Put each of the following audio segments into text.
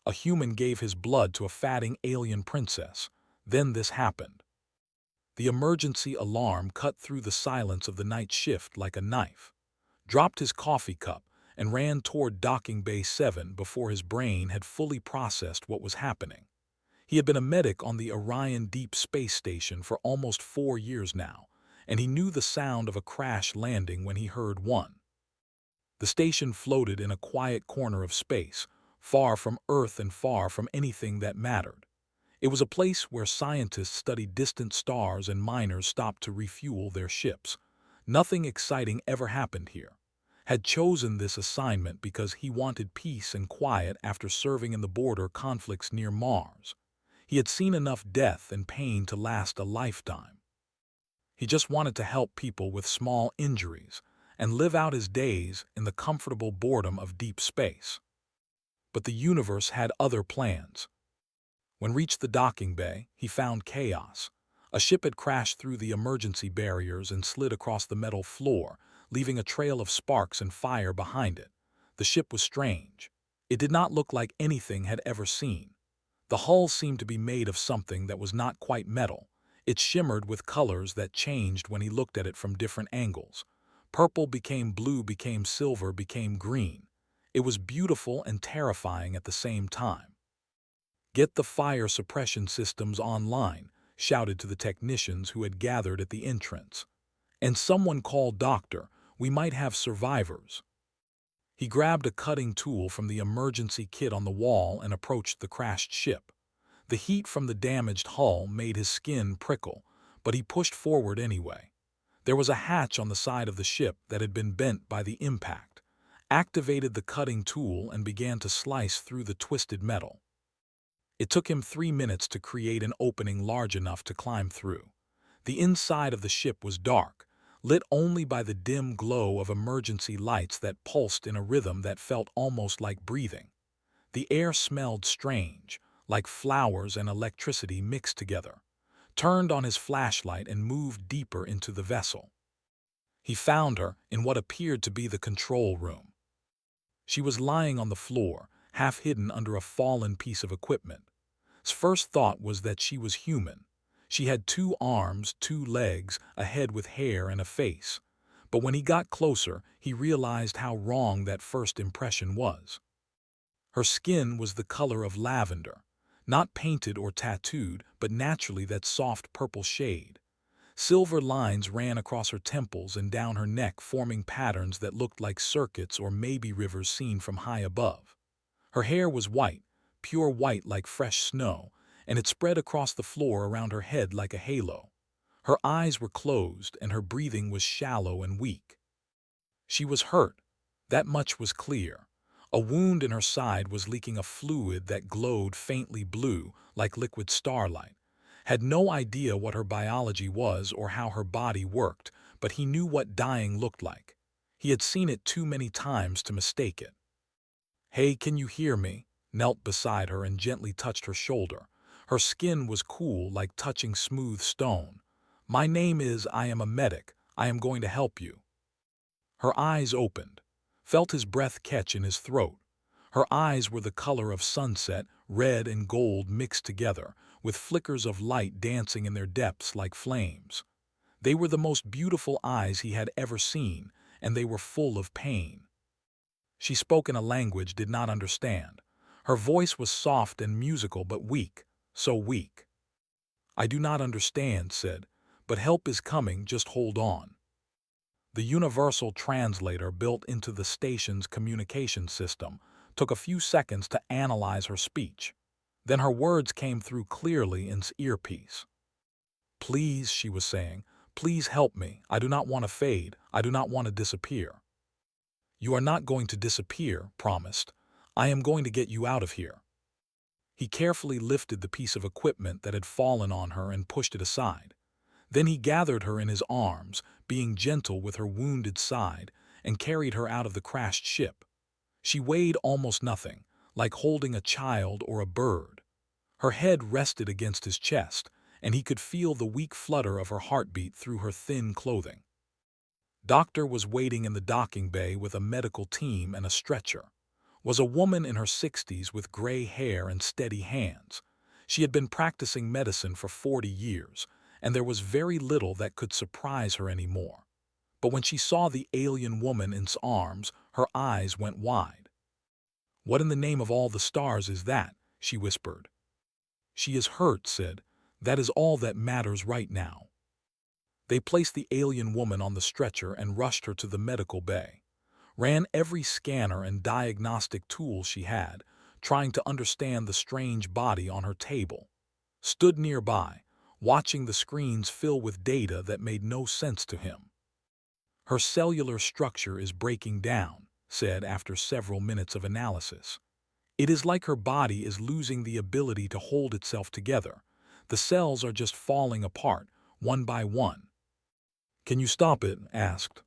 A human gave his blood to a fatting alien princess. Then this happened. The emergency alarm cut through the silence of the night shift like a knife, dropped his coffee cup, and ran toward Docking Bay 7 before his brain had fully processed what was happening. He had been a medic on the Orion Deep Space Station for almost 4 years now, and he knew the sound of a crash landing when he heard one. The station floated in a quiet corner of space, far from Earth and far from anything that mattered. It was a place where scientists studied distant stars and miners stopped to refuel their ships. Nothing exciting ever happened here. Had chosen this assignment because he wanted peace and quiet after serving in the border conflicts near Mars. He had seen enough death and pain to last a lifetime. He just wanted to help people with small injuries and live out his days in the comfortable boredom of deep space. But the universe had other plans. When reached the docking bay, he found chaos. A ship had crashed through the emergency barriers and slid across the metal floor, leaving a trail of sparks and fire behind it. The ship was strange. It did not look like anything had ever seen. The hull seemed to be made of something that was not quite metal. It shimmered with colors that changed when he looked at it from different angles. Purple became blue, became silver, became green. It was beautiful and terrifying at the same time. "Get the fire suppression systems online," shouted to the technicians who had gathered at the entrance. "And someone call doctor. We might have survivors." He grabbed a cutting tool from the emergency kit on the wall and approached the crashed ship. The heat from the damaged hull made his skin prickle, but he pushed forward anyway. There was a hatch on the side of the ship that had been bent by the impact. Activated the cutting tool and began to slice through the twisted metal. It took him 3 minutes to create an opening large enough to climb through. The inside of the ship was dark, lit only by the dim glow of emergency lights that pulsed in a rhythm that felt almost like breathing. The air smelled strange, like flowers and electricity mixed together. Turned on his flashlight and moved deeper into the vessel. He found her in what appeared to be the control room. She was lying on the floor, half hidden under a fallen piece of equipment. His first thought was that she was human. She had 2 arms, 2 legs, a head with hair and a face. But when he got closer, he realized how wrong that first impression was. Her skin was the color of lavender, not painted or tattooed, but naturally that soft purple shade. Silver lines ran across her temples and down her neck, forming patterns that looked like circuits or maybe rivers seen from high above. Her hair was white, pure white like fresh snow, and it spread across the floor around her head like a halo. Her eyes were closed and her breathing was shallow and weak. She was hurt. That much was clear. A wound in her side was leaking a fluid that glowed faintly blue like liquid starlight. Had no idea what her biology was or how her body worked, but he knew what dying looked like. He had seen it too many times to mistake it. "Hey, can you hear me?" Knelt beside her and gently touched her shoulder. Her skin was cool like touching smooth stone. "My name is, I am a medic. I am going to help you." Her eyes opened, felt his breath catch in his throat. Her eyes were the color of sunset, red and gold mixed together, with flickers of light dancing in their depths like flames. They were the most beautiful eyes he had ever seen, and they were full of pain. She spoke in a language did not understand. Her voice was soft and musical but weak, so weak. "I do not understand," said, "but help is coming, just hold on." The universal translator built into the station's communication system took a few seconds to analyze her speech. Then her words came through clearly in his earpiece. "Please," she was saying, "please help me. I do not want to fade. I do not want to disappear." "You are not going to disappear," promised. "I am going to get you out of here." He carefully lifted the piece of equipment that had fallen on her and pushed it aside. Then he gathered her in his arms, being gentle with her wounded side, and carried her out of the crashed ship. She weighed almost nothing, like holding a child or a bird. Her head rested against his chest, and he could feel the weak flutter of her heartbeat through her thin clothing. Doctor was waiting in the docking bay with a medical team and a stretcher. was a woman in her 60s with gray hair and steady hands. She had been practicing medicine for 40 years, and there was very little that could surprise her anymore. But when she saw the alien woman in his arms, her eyes went wide. "What in the name of all the stars is that?" she whispered. "She is hurt," said. "That is all that matters right now." They placed the alien woman on the stretcher and rushed her to the medical bay. Ran every scanner and diagnostic tool she had, trying to understand the strange body on her table. Stood nearby, watching the screens fill with data that made no sense to him. "Her cellular structure is breaking down," said after several minutes of analysis. "It is like her body is losing the ability to hold itself together. The cells are just falling apart, one by one." "Can you stop it?" asked.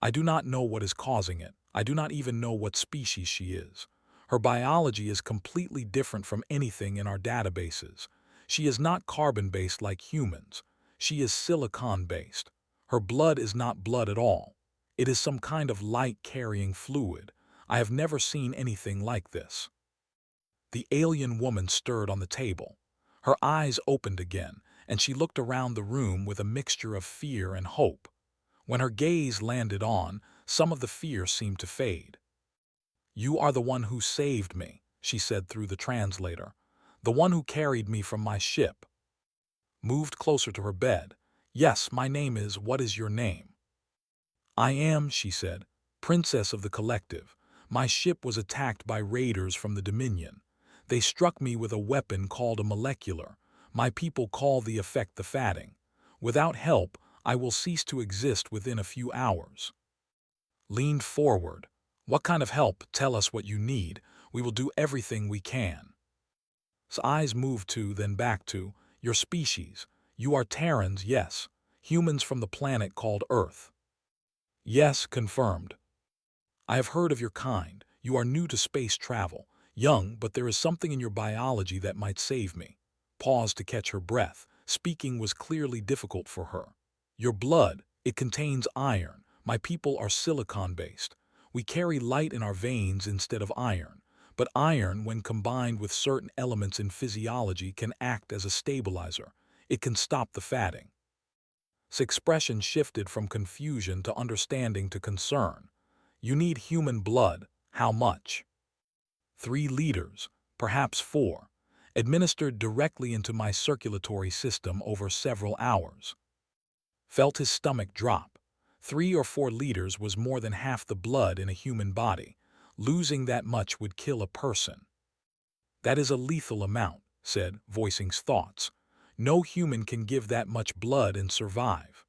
"I do not know what is causing it. I do not even know what species she is. Her biology is completely different from anything in our databases. She is not carbon-based like humans. She is silicon-based. Her blood is not blood at all. It is some kind of light-carrying fluid. I have never seen anything like this." The alien woman stirred on the table. Her eyes opened again, and she looked around the room with a mixture of fear and hope. When her gaze landed on, some of the fear seemed to fade. "You are the one who saved me," she said through the translator. "The one who carried me from my ship." Moved closer to her bed. "Yes, my name is— What is your name?" "I am," she said, "Princess of the Collective. My ship was attacked by raiders from the Dominion. They struck me with a weapon called a molecular. My people call the effect the fatting. Without help, I will cease to exist within a few hours." Leaned forward. "What kind of help? Tell us what you need. We will do everything we can." His eyes moved to, then back to, "Your species. You are Terrans, yes. Humans from the planet called Earth." "Yes," confirmed. "I have heard of your kind. You are new to space travel. Young, but there is something in your biology that might save me." Paused to catch her breath. Speaking was clearly difficult for her. "Your blood, it contains iron. My people are silicon-based. We carry light in our veins instead of iron. But iron, when combined with certain elements in physiology, can act as a stabilizer. It can stop the fatting." His expression shifted from confusion to understanding to concern. "You need human blood. How much?" 3 liters, perhaps 4, administered directly into my circulatory system over several hours." Felt his stomach drop. 3 or 4 liters was more than half the blood in a human body. Losing that much would kill a person. "That is a lethal amount," said, voicing his thoughts. "No human can give that much blood and survive."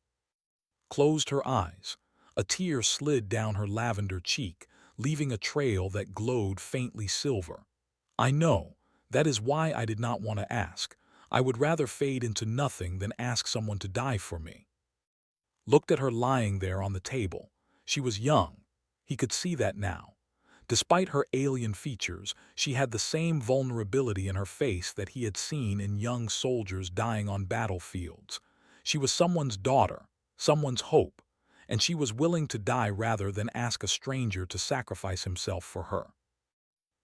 Closed her eyes. A tear slid down her lavender cheek, leaving a trail that glowed faintly silver. "I know. That is why I did not want to ask. I would rather fade into nothing than ask someone to die for me." Looked at her lying there on the table. She was young. He could see that now. Despite her alien features, she had the same vulnerability in her face that he had seen in young soldiers dying on battlefields. She was someone's daughter, someone's hope, and she was willing to die rather than ask a stranger to sacrifice himself for her.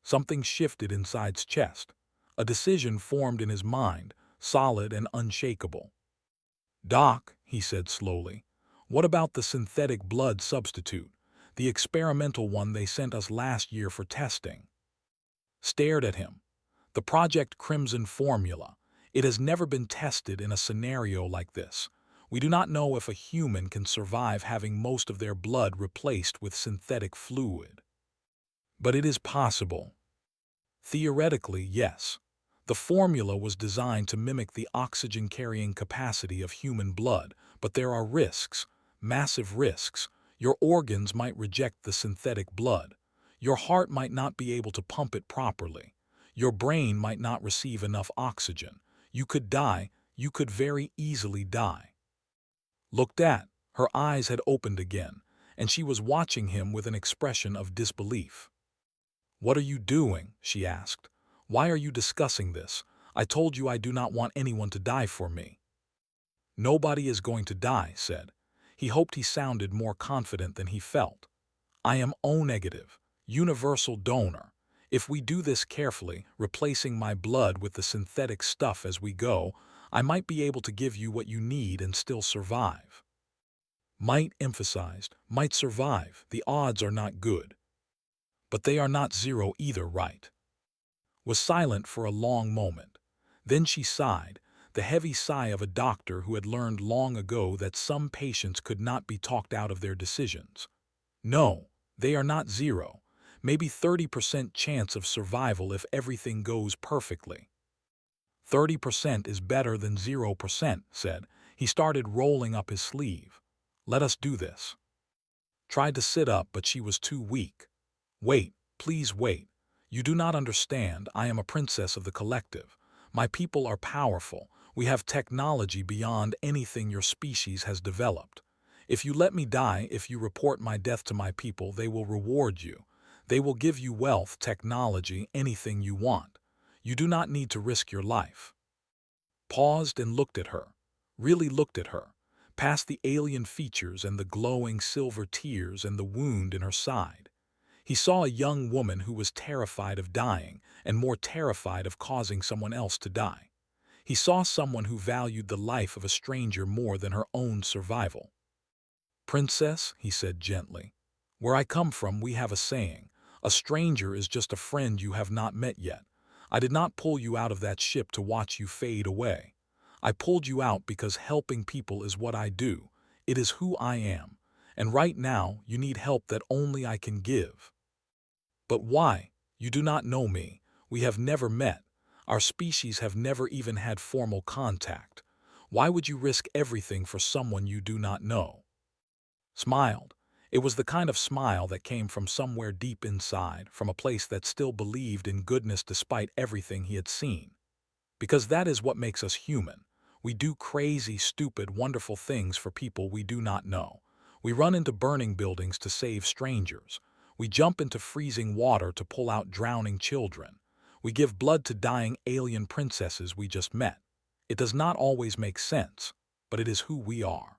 Something shifted inside his chest. A decision formed in his mind, solid and unshakable. "Doc," he said slowly, "what about the synthetic blood substitute, the experimental one they sent us last year for testing?" Stared at him. "The Project Crimson formula. It has never been tested in a scenario like this. We do not know if a human can survive having most of their blood replaced with synthetic fluid. But it is possible. Theoretically, yes. The formula was designed to mimic the oxygen-carrying capacity of human blood, but there are risks, massive risks. Your organs might reject the synthetic blood. Your heart might not be able to pump it properly. Your brain might not receive enough oxygen. You could die. You could very easily die." Looked at, her eyes had opened again, and she was watching him with an expression of disbelief. "What are you doing?" she asked. "Why are you discussing this? I told you I do not want anyone to die for me." "Nobody is going to die," said. He hoped he sounded more confident than he felt. "I am O negative. Universal donor. If we do this carefully, replacing my blood with the synthetic stuff as we go, I might be able to give you what you need and still survive. Might emphasized, might survive. The odds are not good. But they are not zero either, right? Was silent for a long moment. Then she sighed, the heavy sigh of a doctor who had learned long ago that some patients could not be talked out of their decisions. No, they are not zero. Maybe 30% chance of survival if everything goes perfectly. 30% is better than 0%, said. He started rolling up his sleeve. Let us do this. Tried to sit up, but she was too weak. Wait, please wait. You do not understand. I am a princess of the collective. My people are powerful. We have technology beyond anything your species has developed. If you let me die, if you report my death to my people, they will reward you. They will give you wealth, technology, anything you want. You do not need to risk your life. Paused and looked at her. Really looked at her. Past the alien features and the glowing silver tears and the wound in her side. He saw a young woman who was terrified of dying and more terrified of causing someone else to die. He saw someone who valued the life of a stranger more than her own survival. Princess, he said gently, where I come from we have a saying, a stranger is just a friend you have not met yet. I did not pull you out of that ship to watch you fade away. I pulled you out because helping people is what I do. It is who I am. And right now you need help that only I can give. But why? You do not know me. We have never met. Our species have never even had formal contact. Why would you risk everything for someone you do not know? Smiled. It was the kind of smile that came from somewhere deep inside, from a place that still believed in goodness despite everything he had seen. Because that is what makes us human. We do crazy, stupid, wonderful things for people we do not know. We run into burning buildings to save strangers. We jump into freezing water to pull out drowning children. We give blood to dying alien princesses we just met. It does not always make sense, but it is who we are.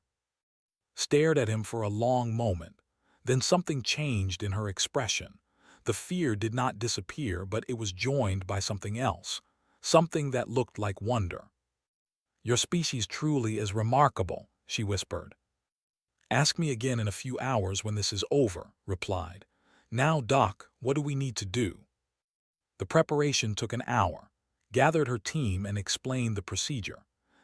Stared at him for a long moment. Then something changed in her expression. The fear did not disappear, but it was joined by something else, something that looked like wonder. Your species truly is remarkable, she whispered. Ask me again in a few hours when this is over, replied. Now, Doc, what do we need to do? The preparation took an hour. Gathered her team and explained the procedure.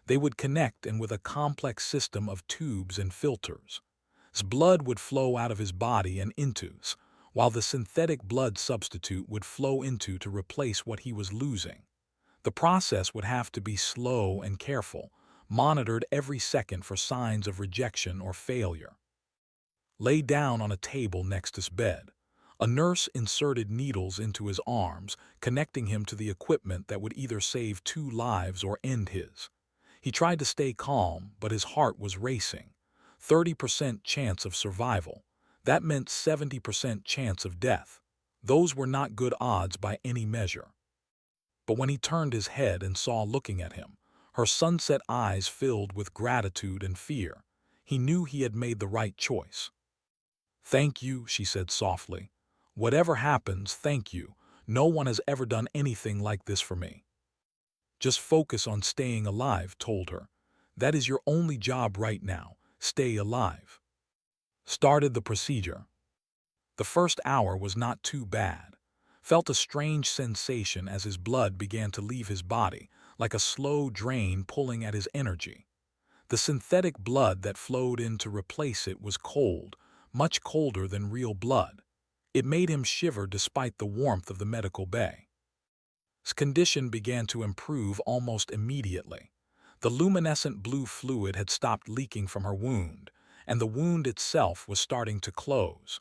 They would connect and with a complex system of tubes and filters. His blood would flow out of his body and into, while the synthetic blood substitute would flow into to replace what he was losing. The process would have to be slow and careful, monitored every second for signs of rejection or failure. Lay down on a table next to his bed. A nurse inserted needles into his arms, connecting him to the equipment that would either save 2 lives or end his. He tried to stay calm, but his heart was racing. 30% chance of survival. That meant 70% chance of death. Those were not good odds by any measure. But when he turned his head and saw looking at him, her sunset eyes filled with gratitude and fear, he knew he had made the right choice. Thank you, she said softly. Whatever happens, thank you. No one has ever done anything like this for me. Just focus on staying alive, told her. That is your only job right now. Stay alive. Started the procedure. The first hour was not too bad. Felt a strange sensation as his blood began to leave his body, like a slow drain pulling at his energy. The synthetic blood that flowed in to replace it was cold, much colder than real blood. It made him shiver despite the warmth of the medical bay. His condition began to improve almost immediately. The luminescent blue fluid had stopped leaking from her wound, and the wound itself was starting to close.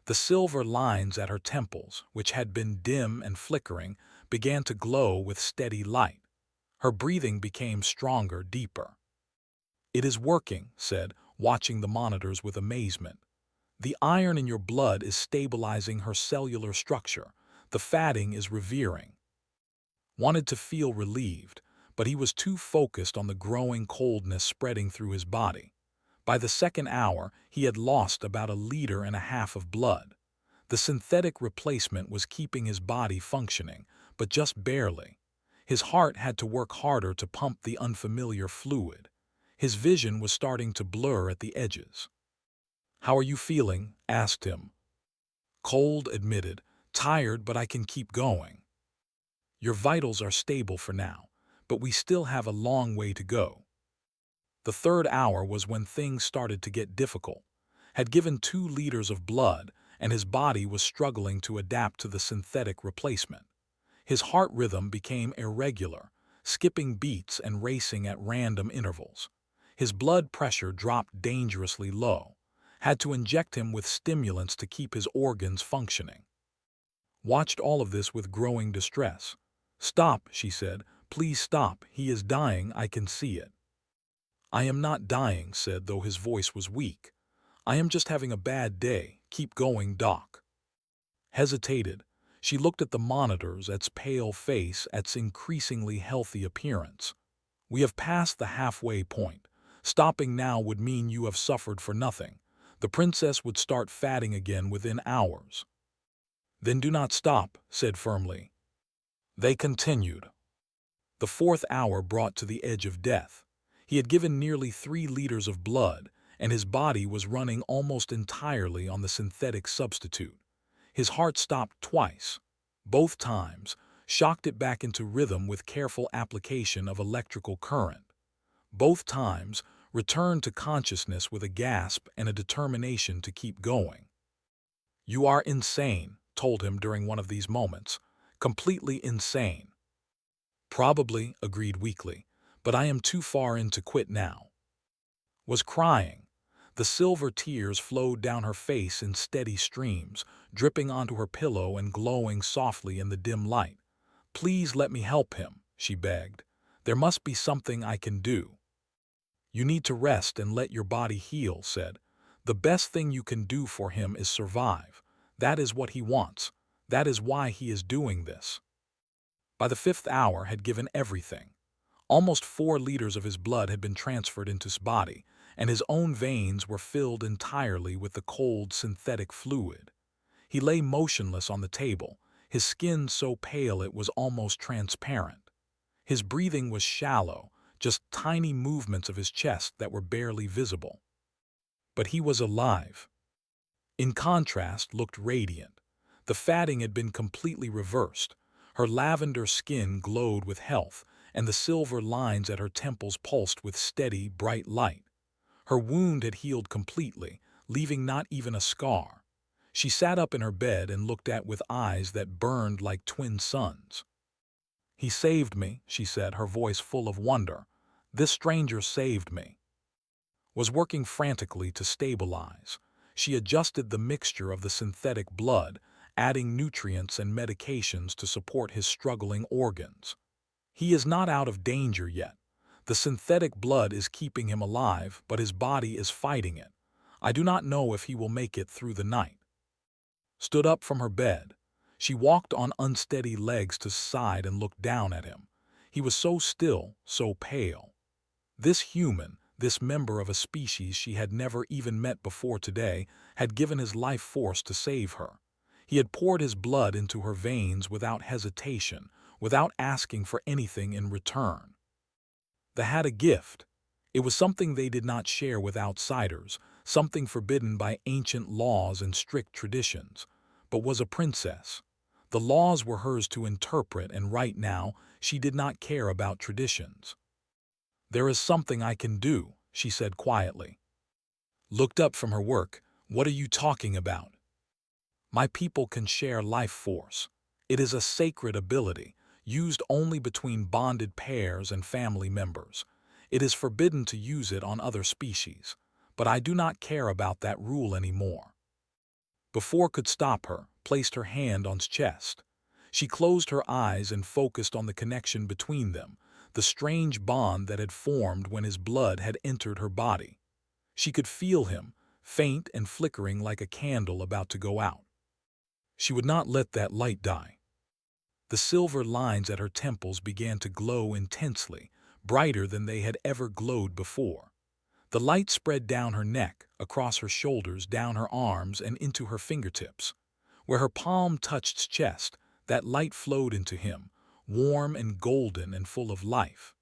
The silver lines at her temples, which had been dim and flickering, began to glow with steady light. Her breathing became stronger, deeper. It is working, said, watching the monitors with amazement. The iron in your blood is stabilizing her cellular structure. The fatting is revering. Wanted to feel relieved, but he was too focused on the growing coldness spreading through his body. By the second hour, he had lost about 1.5 liters of blood. The synthetic replacement was keeping his body functioning, but just barely. His heart had to work harder to pump the unfamiliar fluid. His vision was starting to blur at the edges. "How are you feeling?" asked him. "Cold," admitted. "Tired, but I can keep going." "Your vitals are stable for now, but we still have a long way to go." The third hour was when things started to get difficult. Had given 2 liters of blood, and his body was struggling to adapt to the synthetic replacement. His heart rhythm became irregular, skipping beats and racing at random intervals. His blood pressure dropped dangerously low. Had to inject him with stimulants to keep his organs functioning. Watched all of this with growing distress. "Stop," she said. "Please stop. He is dying. I can see it." "I am not dying," said, though his voice was weak. "I am just having a bad day. Keep going, Doc." Hesitated. She looked at the monitors, at its pale face, at its increasingly healthy appearance. "We have passed the halfway point. Stopping now would mean you have suffered for nothing. The princess would start fatting again within hours." "Then do not stop," said firmly. They continued. The 4th hour brought to the edge of death. He had given nearly 3 liters of blood, and his body was running almost entirely on the synthetic substitute. His heart stopped twice. Both times, shocked it back into rhythm with careful application of electrical current. Both times, returned to consciousness with a gasp and a determination to keep going. "You are insane," told him during one of these moments. "Completely insane." "Probably," agreed weakly, "but I am too far in to quit now." Was crying. The silver tears flowed down her face in steady streams, dripping onto her pillow and glowing softly in the dim light. "Please let me help him," she begged. "There must be something I can do." "You need to rest and let your body heal," said. "The best thing you can do for him is survive. That is what he wants. That is why he is doing this." By the 5th hour had given everything. Almost 4 liters of his blood had been transferred into his body, and his own veins were filled entirely with the cold synthetic fluid. He lay motionless on the table, his skin so pale it was almost transparent. His breathing was shallow, just tiny movements of his chest that were barely visible. But he was alive. In contrast, looked radiant. The fatting had been completely reversed. Her lavender skin glowed with health, and the silver lines at her temples pulsed with steady, bright light. Her wound had healed completely, leaving not even a scar. She sat up in her bed and looked at with eyes that burned like twin suns. "He saved me," she said, her voice full of wonder. "This stranger saved me." Was working frantically to stabilize. She adjusted the mixture of the synthetic blood, adding nutrients and medications to support his struggling organs. "He is not out of danger yet. The synthetic blood is keeping him alive, but his body is fighting it. I do not know if he will make it through the night." Stood up from her bed. She walked on unsteady legs to his side and looked down at him. He was so still, so pale. This human, this member of a species she had never even met before today, had given his life force to save her. He had poured his blood into her veins without hesitation, without asking for anything in return. They had a gift. It was something they did not share with outsiders, something forbidden by ancient laws and strict traditions, but was a princess. The laws were hers to interpret, and right now she did not care about traditions. "There is something I can do," she said quietly. Looked up from her work. "What are you talking about?" "My people can share life force. It is a sacred ability, used only between bonded pairs and family members. It is forbidden to use it on other species, but I do not care about that rule anymore." Before could stop her, placed her hand on his chest. She closed her eyes and focused on the connection between them, the strange bond that had formed when his blood had entered her body. She could feel him, faint and flickering like a candle about to go out. She would not let that light die. The silver lines at her temples began to glow intensely, brighter than they had ever glowed before. The light spread down her neck, across her shoulders, down her arms, and into her fingertips. Where her palm touched his chest, that light flowed into him, warm and golden and full of life.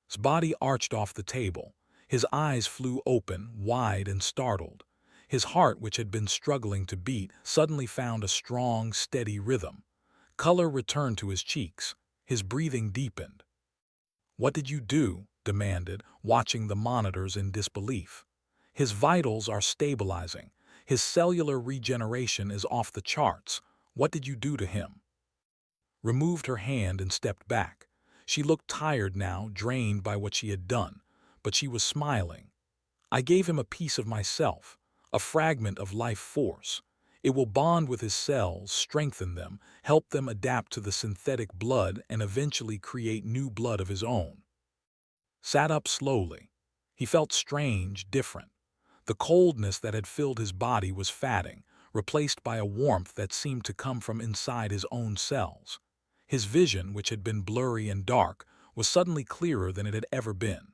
His body arched off the table. His eyes flew open, wide and startled. His heart, which had been struggling to beat, suddenly found a strong, steady rhythm. Color returned to his cheeks. His breathing deepened. "What did you do?" demanded, watching the monitors in disbelief. "His vitals are stabilizing. His cellular regeneration is off the charts. What did you do to him?" Removed her hand and stepped back. She looked tired now, drained by what she had done, but she was smiling. "I gave him a piece of myself, a fragment of life force. It will bond with his cells, strengthen them, help them adapt to the synthetic blood, and eventually create new blood of his own." Sat up slowly. He felt strange, different. The coldness that had filled his body was fading, replaced by a warmth that seemed to come from inside his own cells. His vision, which had been blurry and dark, was suddenly clearer than it had ever been.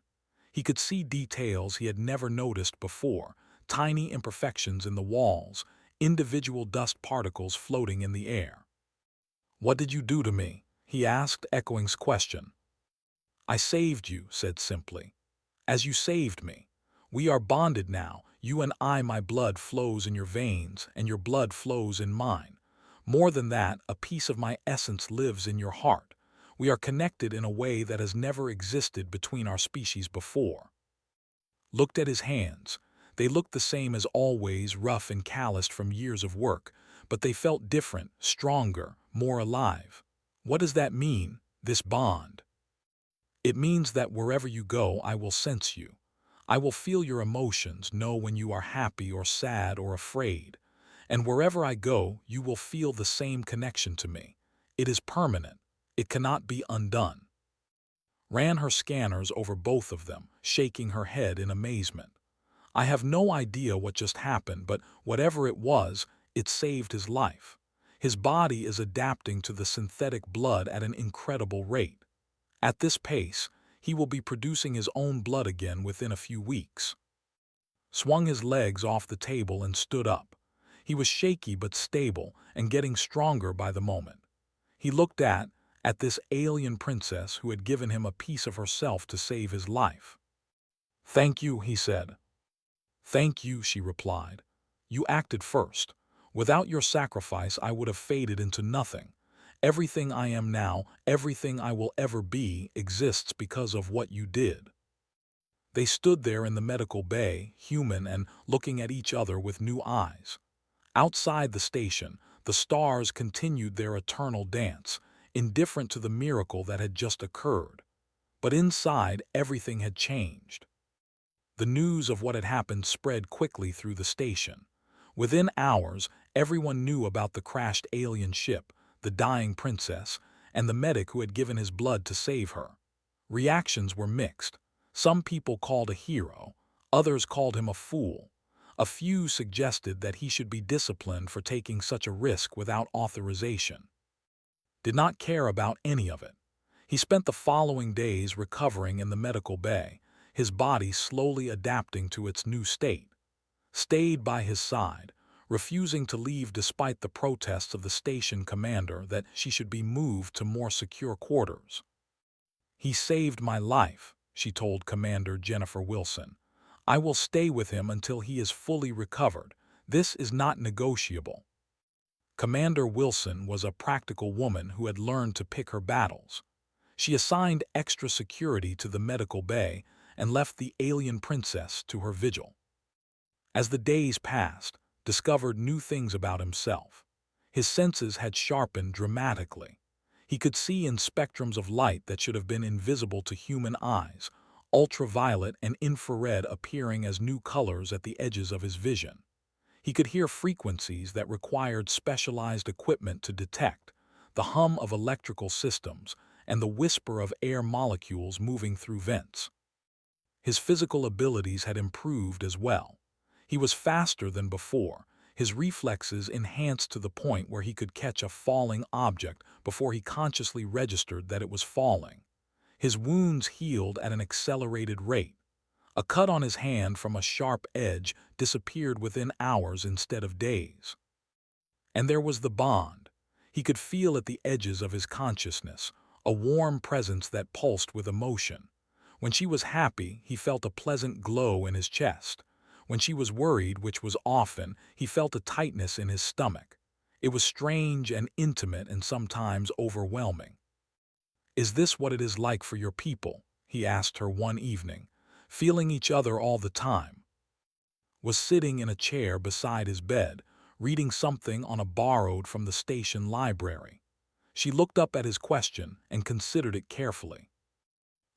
He could see details he had never noticed before, tiny imperfections in the walls, individual dust particles floating in the air. "What did you do to me?" he asked, echoing his question. "I saved you," said simply. "As you saved me. We are bonded now. You and I, my blood flows in your veins, and your blood flows in mine. More than that, a piece of my essence lives in your heart. We are connected in a way that has never existed between our species before." Looked at his hands. They looked the same as always, rough and calloused from years of work, but they felt different, stronger, more alive. "What does that mean, this bond?" "It means that wherever you go, I will sense you. I will feel your emotions, know when you are happy or sad or afraid. And wherever I go, you will feel the same connection to me. It is permanent. It cannot be undone." Ran her scanners over both of them, shaking her head in amazement. "I have no idea what just happened, but whatever it was, it saved his life. His body is adapting to the synthetic blood at an incredible rate. At this pace, he will be producing his own blood again within a few weeks." Swung his legs off the table and stood up. He was shaky but stable and getting stronger by the moment. He looked at this alien princess who had given him a piece of herself to save his life. "Thank you," he said. "Thank you," she replied. "You acted first. Without your sacrifice, I would have faded into nothing. Everything I am now, everything I will ever be, exists because of what you did." They stood there in the medical bay, human and looking at each other with new eyes. Outside the station, the stars continued their eternal dance, indifferent to the miracle that had just occurred. But inside, everything had changed. The news of what had happened spread quickly through the station. Within hours, everyone knew about the crashed alien ship, the dying princess, and the medic who had given his blood to save her. Reactions were mixed. Some people called a hero, others called him a fool. A few suggested that he should be disciplined for taking such a risk without authorization. Did not care about any of it. He spent the following days recovering in the medical bay, his body slowly adapting to its new state. Stayed by his side, refusing to leave despite the protests of the station commander that she should be moved to more secure quarters. "He saved my life," she told Commander Jennifer Wilson. "I will stay with him until he is fully recovered. This is not negotiable." Commander Wilson was a practical woman who had learned to pick her battles. She assigned extra security to the medical bay and left the alien princess to her vigil. As the days passed, discovered new things about himself. His senses had sharpened dramatically. He could see in spectrums of light that should have been invisible to human eyes, ultraviolet and infrared appearing as new colors at the edges of his vision. He could hear frequencies that required specialized equipment to detect, the hum of electrical systems, and the whisper of air molecules moving through vents. His physical abilities had improved as well. He was faster than before, his reflexes enhanced to the point where he could catch a falling object before he consciously registered that it was falling. His wounds healed at an accelerated rate. A cut on his hand from a sharp edge disappeared within hours instead of days. And there was the bond. He could feel at the edges of his consciousness a warm presence that pulsed with emotion. When she was happy, he felt a pleasant glow in his chest. When she was worried, which was often, he felt a tightness in his stomach. It was strange and intimate and sometimes overwhelming. "Is this what it is like for your people?" he asked her one evening. "Feeling each other all the time?" Was sitting in a chair beside his bed, reading something on a borrowed from the station library. She looked up at his question and considered it carefully.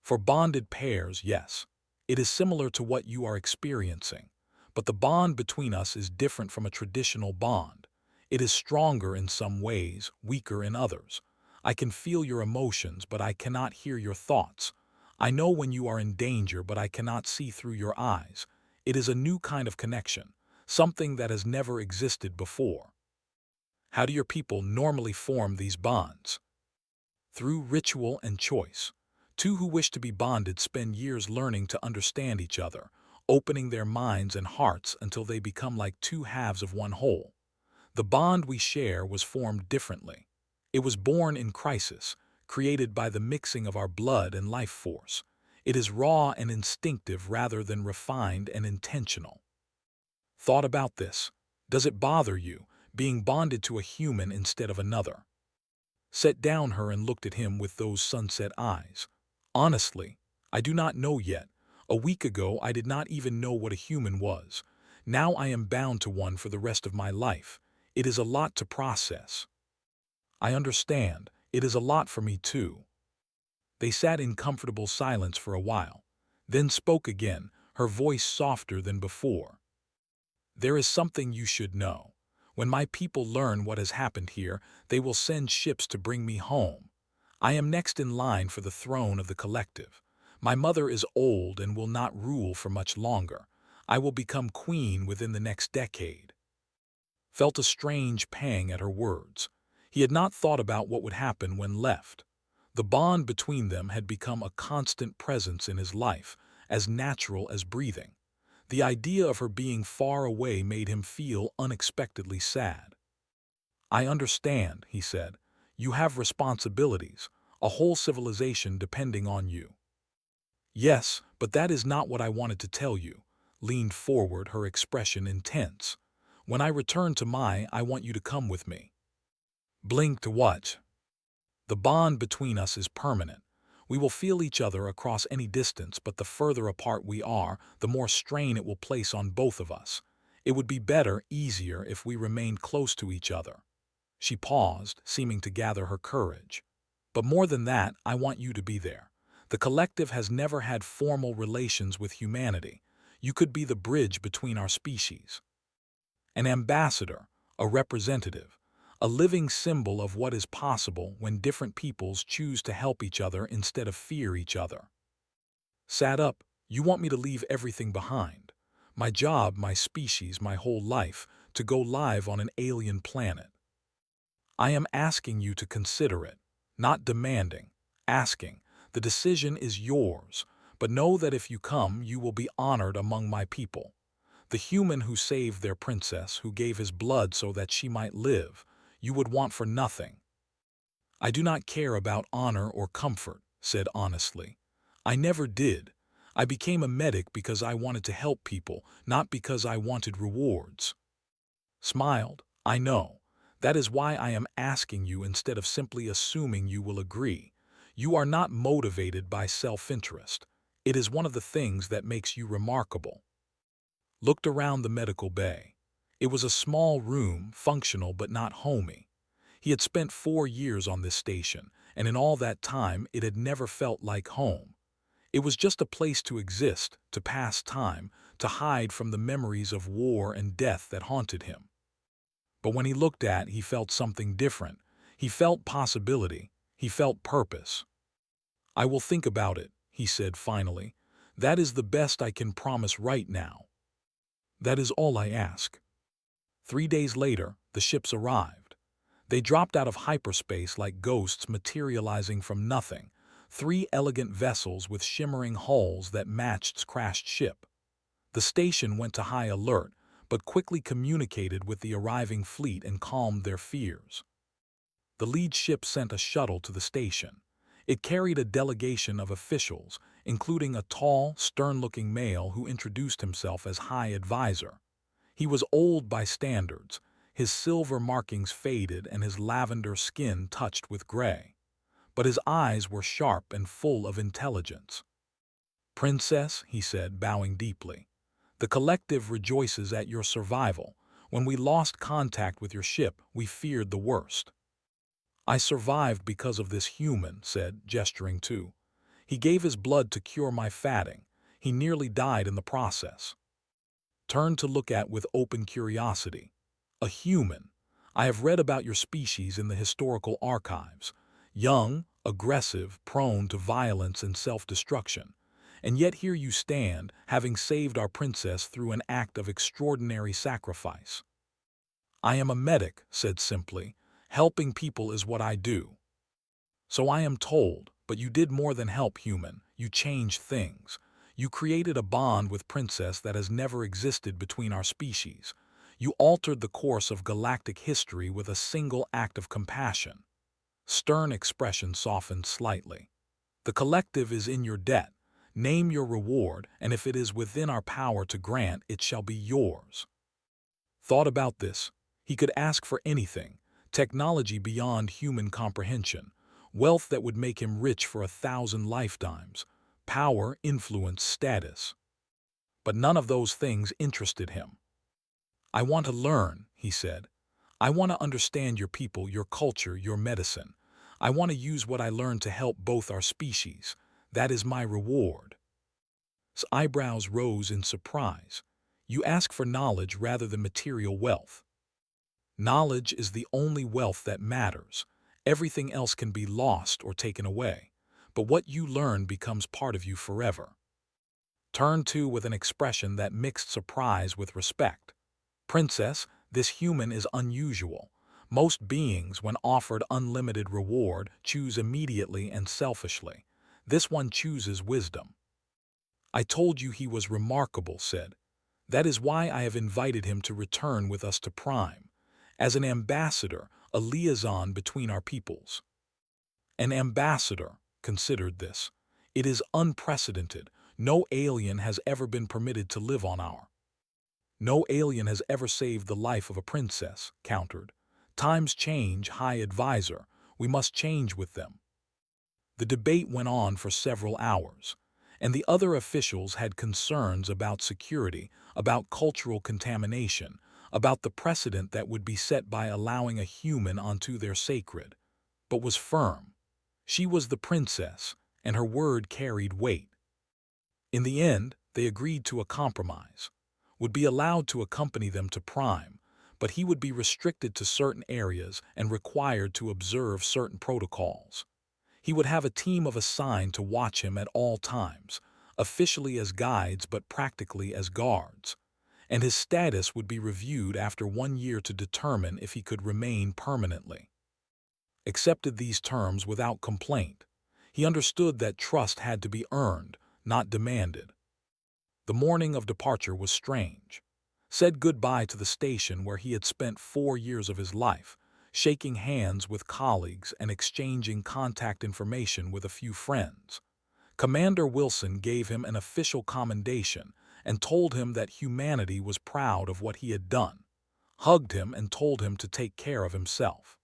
"For bonded pairs, yes. It is similar to what you are experiencing. But the bond between us is different from a traditional bond. It is stronger in some ways, weaker in others. I can feel your emotions, but I cannot hear your thoughts. I know when you are in danger, but I cannot see through your eyes. It is a new kind of connection, something that has never existed before." "How do your people normally form these bonds?" "Through ritual and choice. Two who wish to be bonded spend years learning to understand each other, opening their minds and hearts until they become like two halves of one whole. The bond we share was formed differently. It was born in crisis, created by the mixing of our blood and life force. It is raw and instinctive rather than refined and intentional." "Thought about this? Does it bother you, being bonded to a human instead of another?" Set down her and looked at him with those sunset eyes. "Honestly, I do not know yet. A week ago I did not even know what a human was. Now I am bound to one for the rest of my life. It is a lot to process." "I understand. It is a lot for me too." They sat in comfortable silence for a while, then spoke again, her voice softer than before. "There is something you should know. When my people learn what has happened here, they will send ships to bring me home. I am next in line for the throne of the collective. My mother is old and will not rule for much longer. I will become queen within the next decade." Felt a strange pang at her words. He had not thought about what would happen when left. The bond between them had become a constant presence in his life, as natural as breathing. The idea of her being far away made him feel unexpectedly sad. "I understand," he said. "You have responsibilities, a whole civilization depending on you." "Yes, but that is not what I wanted to tell you," leaned forward, her expression intense. "When I return to I want you to come with me." "Blink to what?" "The bond between us is permanent. We will feel each other across any distance, but the further apart we are, the more strain it will place on both of us. It would be better, easier, if we remained close to each other." She paused, seeming to gather her courage. "But more than that, I want you to be there. The collective has never had formal relations with humanity. You could be the bridge between our species. An ambassador, a representative, a living symbol of what is possible when different peoples choose to help each other instead of fear each other." Sat up. "You want me to leave everything behind? My job, my species, my whole life, to go live on an alien planet?" "I am asking you to consider it, not demanding, asking. The decision is yours, but know that if you come, you will be honored among my people. The human who saved their princess, who gave his blood so that she might live, you would want for nothing." "I do not care about honor or comfort," said honestly. "I never did. I became a medic because I wanted to help people, not because I wanted rewards." Smiled. "I know. That is why I am asking you instead of simply assuming you will agree. You are not motivated by self-interest. It is one of the things that makes you remarkable." Looked around the medical bay. It was a small room, functional but not homey. He had spent 4 years on this station, and in all that time it had never felt like home. It was just a place to exist, to pass time, to hide from the memories of war and death that haunted him. But when he looked at, he felt something different. He felt possibility. He felt purpose. "I will think about it," he said finally. "That is the best I can promise right now. That is all I ask." 3 days later, the ships arrived. They dropped out of hyperspace like ghosts materializing from nothing, 3 elegant vessels with shimmering hulls that matched crashed ship. The station went to high alert, but quickly communicated with the arriving fleet and calmed their fears. The lead ship sent a shuttle to the station. It carried a delegation of officials, including a tall, stern-looking male who introduced himself as High Advisor. He was old by standards, his silver markings faded and his lavender skin touched with gray. But his eyes were sharp and full of intelligence. "Princess," he said, bowing deeply, "the collective rejoices at your survival. When we lost contact with your ship, we feared the worst." "I survived because of this human," said, gesturing too. "He gave his blood to cure my fatting. He nearly died in the process." Turn to look at with open curiosity. A human. I have read about your species in the historical archives. Young, aggressive, prone to violence and self-destruction. And yet here you stand, having saved our princess through an act of extraordinary sacrifice. "I am a medic," said simply. "Helping people is what I do." "So I am told, but you did more than help, human. You changed things. You created a bond with Princess that has never existed between our species. You altered the course of galactic history with a single act of compassion." Stern expression softened slightly. "The collective is in your debt. Name your reward, and if it is within our power to grant, it shall be yours." Thought about this. He could ask for anything: technology beyond human comprehension, wealth that would make him rich for 1,000 lifetimes, power, influence, status. But none of those things interested him. "I want to learn," he said. "I want to understand your people, your culture, your medicine. I want to use what I learned to help both our species. That is my reward." His eyebrows rose in surprise. "You ask for knowledge rather than material wealth." "Knowledge is the only wealth that matters. Everything else can be lost or taken away. But what you learn becomes part of you forever." Turned to with an expression that mixed surprise with respect. "Princess, this human is unusual. Most beings, when offered unlimited reward, choose immediately and selfishly. This one chooses wisdom." "I told you he was remarkable," said. "That is why I have invited him to return with us to Prime. As an ambassador, a liaison between our peoples." An ambassador considered this. "It is unprecedented. No alien has ever been permitted to live on our—" "No alien has ever saved the life of a princess," countered. "Times change, High Advisor. We must change with them." The debate went on for several hours, and the other officials had concerns about security, about cultural contamination, about the precedent that would be set by allowing a human onto their sacred, but was firm. She was the princess, and her word carried weight. In the end, they agreed to a compromise. Would be allowed to accompany them to Prime, but he would be restricted to certain areas and required to observe certain protocols. He would have a team of assigned to watch him at all times, officially as guides but practically as guards. And his status would be reviewed after 1 year to determine if he could remain permanently. Accepted these terms without complaint. He understood that trust had to be earned, not demanded. The morning of departure was strange. Said goodbye to the station where he had spent 4 years of his life, shaking hands with colleagues and exchanging contact information with a few friends. Commander Wilson gave him an official commendation and told him that humanity was proud of what he had done, hugged him and told him to take care of himself.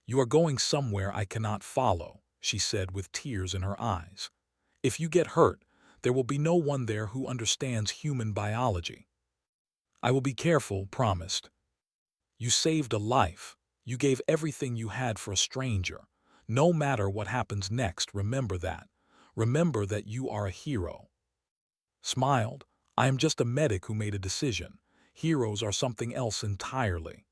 "You are going somewhere I cannot follow," she said with tears in her eyes. "If you get hurt, there will be no one there who understands human biology." "I will be careful," promised. "You saved a life. You gave everything you had for a stranger. No matter what happens next, remember that. Remember that you are a hero." Smiled. "I am just a medic who made a decision. Heroes are something else entirely."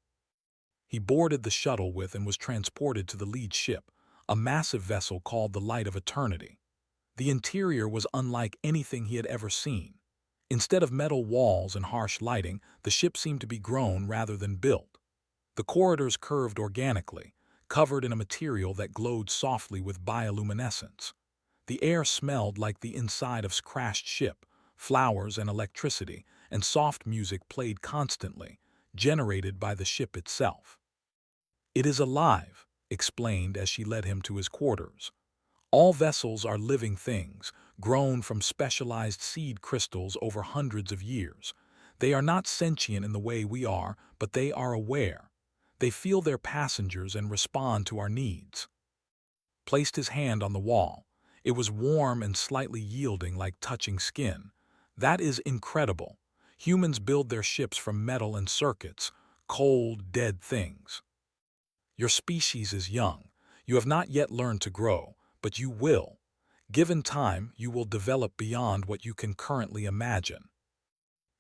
He boarded the shuttle with and was transported to the lead ship, a massive vessel called the Light of Eternity. The interior was unlike anything he had ever seen. Instead of metal walls and harsh lighting, the ship seemed to be grown rather than built. The corridors curved organically, covered in a material that glowed softly with bioluminescence. The air smelled like the inside of a crashed ship, flowers and electricity, and soft music played constantly, generated by the ship itself. "It is alive," explained as she led him to his quarters. "All vessels are living things, grown from specialized seed crystals over hundreds of years. They are not sentient in the way we are, but they are aware. They feel their passengers and respond to our needs." Placed his hand on the wall. It was warm and slightly yielding, like touching skin. "That is incredible. Humans build their ships from metal and circuits, cold, dead things. Your species is young. You have not yet learned to grow, but you will. Given time, you will develop beyond what you can currently imagine."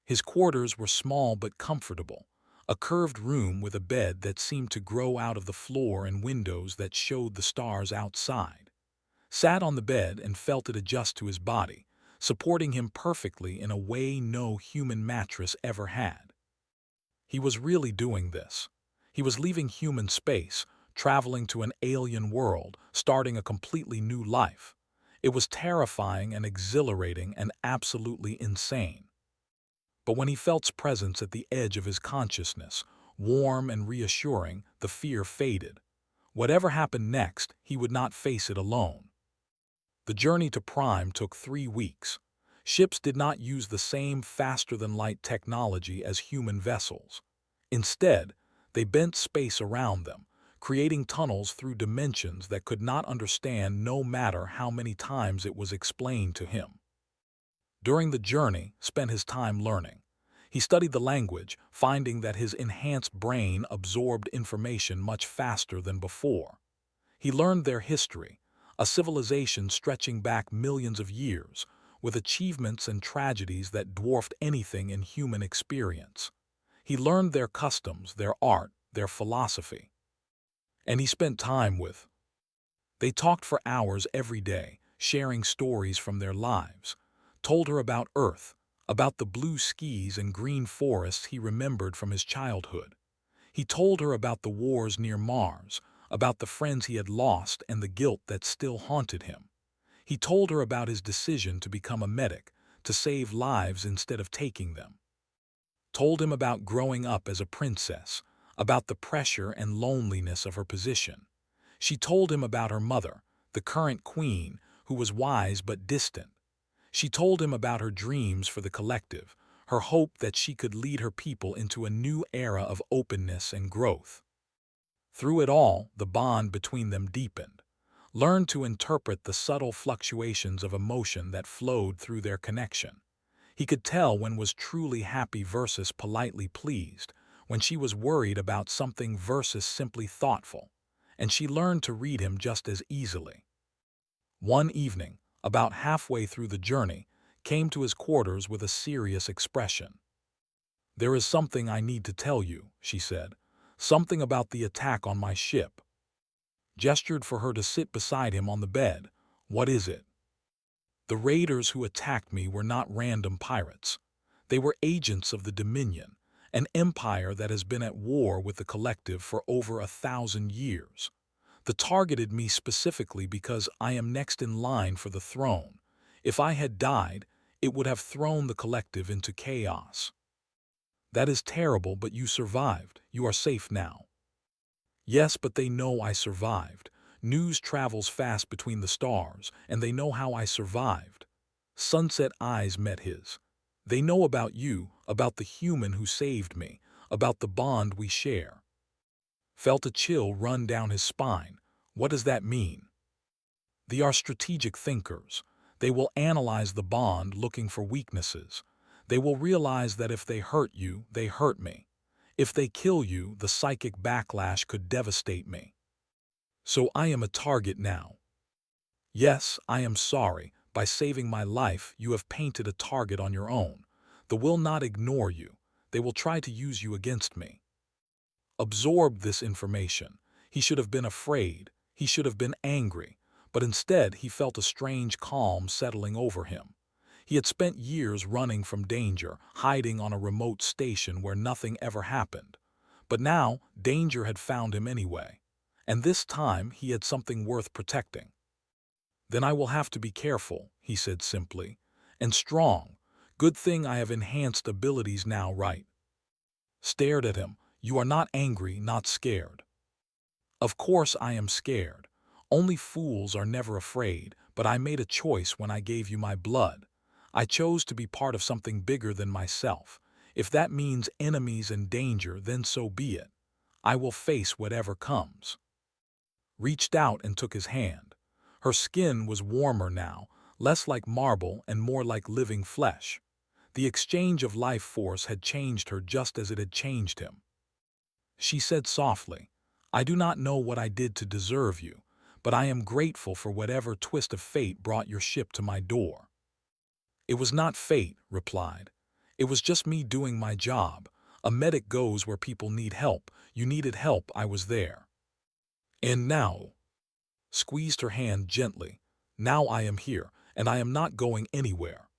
His quarters were small but comfortable, a curved room with a bed that seemed to grow out of the floor and windows that showed the stars outside. Sat on the bed and felt it adjust to his body, supporting him perfectly in a way no human mattress ever had. He was really doing this. He was leaving human space, traveling to an alien world, starting a completely new life. It was terrifying and exhilarating and absolutely insane. But when he felt his presence at the edge of his consciousness, warm and reassuring, the fear faded. Whatever happened next, he would not face it alone. The journey to Prime took 3 weeks. Ships did not use the same faster-than-light technology as human vessels. Instead, they bent space around them, creating tunnels through dimensions that could not understand no matter how many times it was explained to him. During the journey, spent his time learning. He studied the language, finding that his enhanced brain absorbed information much faster than before. He learned their history, a civilization stretching back millions of years, with achievements and tragedies that dwarfed anything in human experience. He learned their customs, their art, their philosophy. And he spent time with. They talked for hours every day, sharing stories from their lives. Told her about Earth, about the blue skies and green forests he remembered from his childhood. He told her about the wars near Mars, about the friends he had lost and the guilt that still haunted him. He told her about his decision to become a medic, to save lives instead of taking them. Told him about growing up as a princess, about the pressure and loneliness of her position. She told him about her mother, the current queen, who was wise but distant. She told him about her dreams for the collective, her hope that she could lead her people into a new era of openness and growth. Through it all, the bond between them deepened. Learned to interpret the subtle fluctuations of emotion that flowed through their connection. He could tell when was truly happy versus politely pleased, when she was worried about something versus simply thoughtful, and she learned to read him just as easily. One evening, about halfway through the journey, came to his quarters with a serious expression. "There is something I need to tell you," she said. "Something about the attack on my ship." Gestured for her to sit beside him on the bed. "What is it?" "The raiders who attacked me were not random pirates. They were agents of the Dominion, an empire that has been at war with the collective for over 1,000 years. They targeted me specifically because I am next in line for the throne. If I had died, it would have thrown the collective into chaos." "That is terrible, but you survived. You are safe now." "Yes, but they know I survived. News travels fast between the stars, and they know how I survived." Sunset eyes met his. "They know about you, about the human who saved me, about the bond we share." Felt a chill run down his spine. What does that mean? They are strategic thinkers. They will analyze the bond, looking for weaknesses. They will realize that if they hurt you, they hurt me. If they kill you, the psychic backlash could devastate me. So I am a target now. Yes, I am sorry. By saving my life, you have painted a target on your own. They will not ignore you. They will try to use you against me. Absorbed this information. He should have been afraid. He should have been angry. But instead, he felt a strange calm settling over him. He had spent years running from danger, hiding on a remote station where nothing ever happened. But now, danger had found him anyway. And this time, he had something worth protecting. "Then I will have to be careful," he said simply. "And strong. Good thing I have enhanced abilities now, right? Stared at him. You are not angry, not scared. Of course I am scared. Only fools are never afraid, but I made a choice when I gave you my blood. I chose to be part of something bigger than myself. If that means enemies and danger, then so be it. I will face whatever comes. Reached out and took his hand. Her skin was warmer now, less like marble and more like living flesh. The exchange of life force had changed her just as it had changed him. She said softly, I do not know what I did to deserve you, but I am grateful for whatever twist of fate brought your ship to my door. It was not fate, replied. It was just me doing my job. A medic goes where people need help. You needed help, I was there. And now, squeezed her hand gently, now I am here, and I am not going anywhere.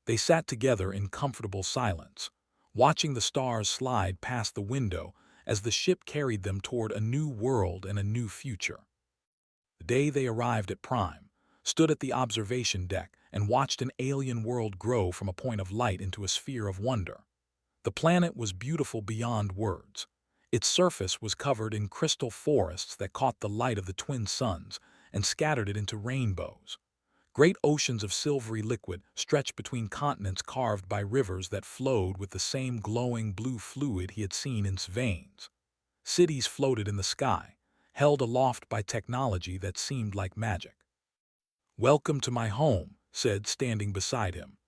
They sat together in comfortable silence, watching the stars slide past the window as the ship carried them toward a new world and a new future. The day they arrived at Prime, stood at the observation deck and watched an alien world grow from a point of light into a sphere of wonder. The planet was beautiful beyond words. Its surface was covered in crystal forests that caught the light of the twin suns and scattered it into rainbows. Great oceans of silvery liquid stretched between continents carved by rivers that flowed with the same glowing blue fluid he had seen in its veins. Cities floated in the sky, held aloft by technology that seemed like magic. Welcome to my home, said, standing beside him.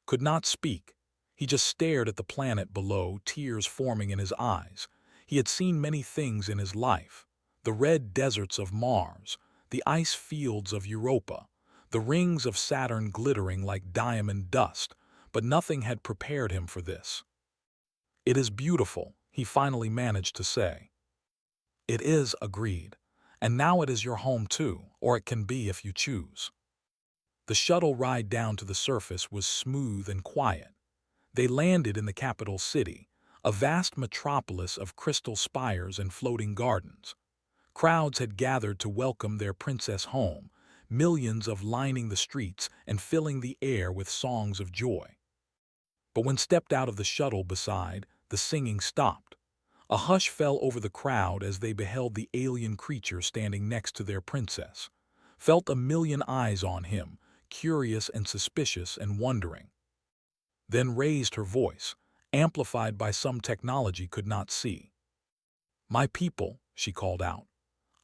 Could not speak. He just stared at the planet below, tears forming in his eyes. He had seen many things in his life. The red deserts of Mars, the ice fields of Europa, the rings of Saturn glittering like diamond dust, but nothing had prepared him for this. It is beautiful, he finally managed to say. It is, agreed. And now it is your home too, or it can be if you choose. The shuttle ride down to the surface was smooth and quiet. They landed in the capital city, a vast metropolis of crystal spires and floating gardens. Crowds had gathered to welcome their princess home, millions of lining the streets and filling the air with songs of joy. But when stepped out of the shuttle beside, the singing stopped. A hush fell over the crowd as they beheld the alien creature standing next to their princess, felt a million eyes on him, curious and suspicious and wondering. Then raised her voice, amplified by some technology could not see. My people, she called out,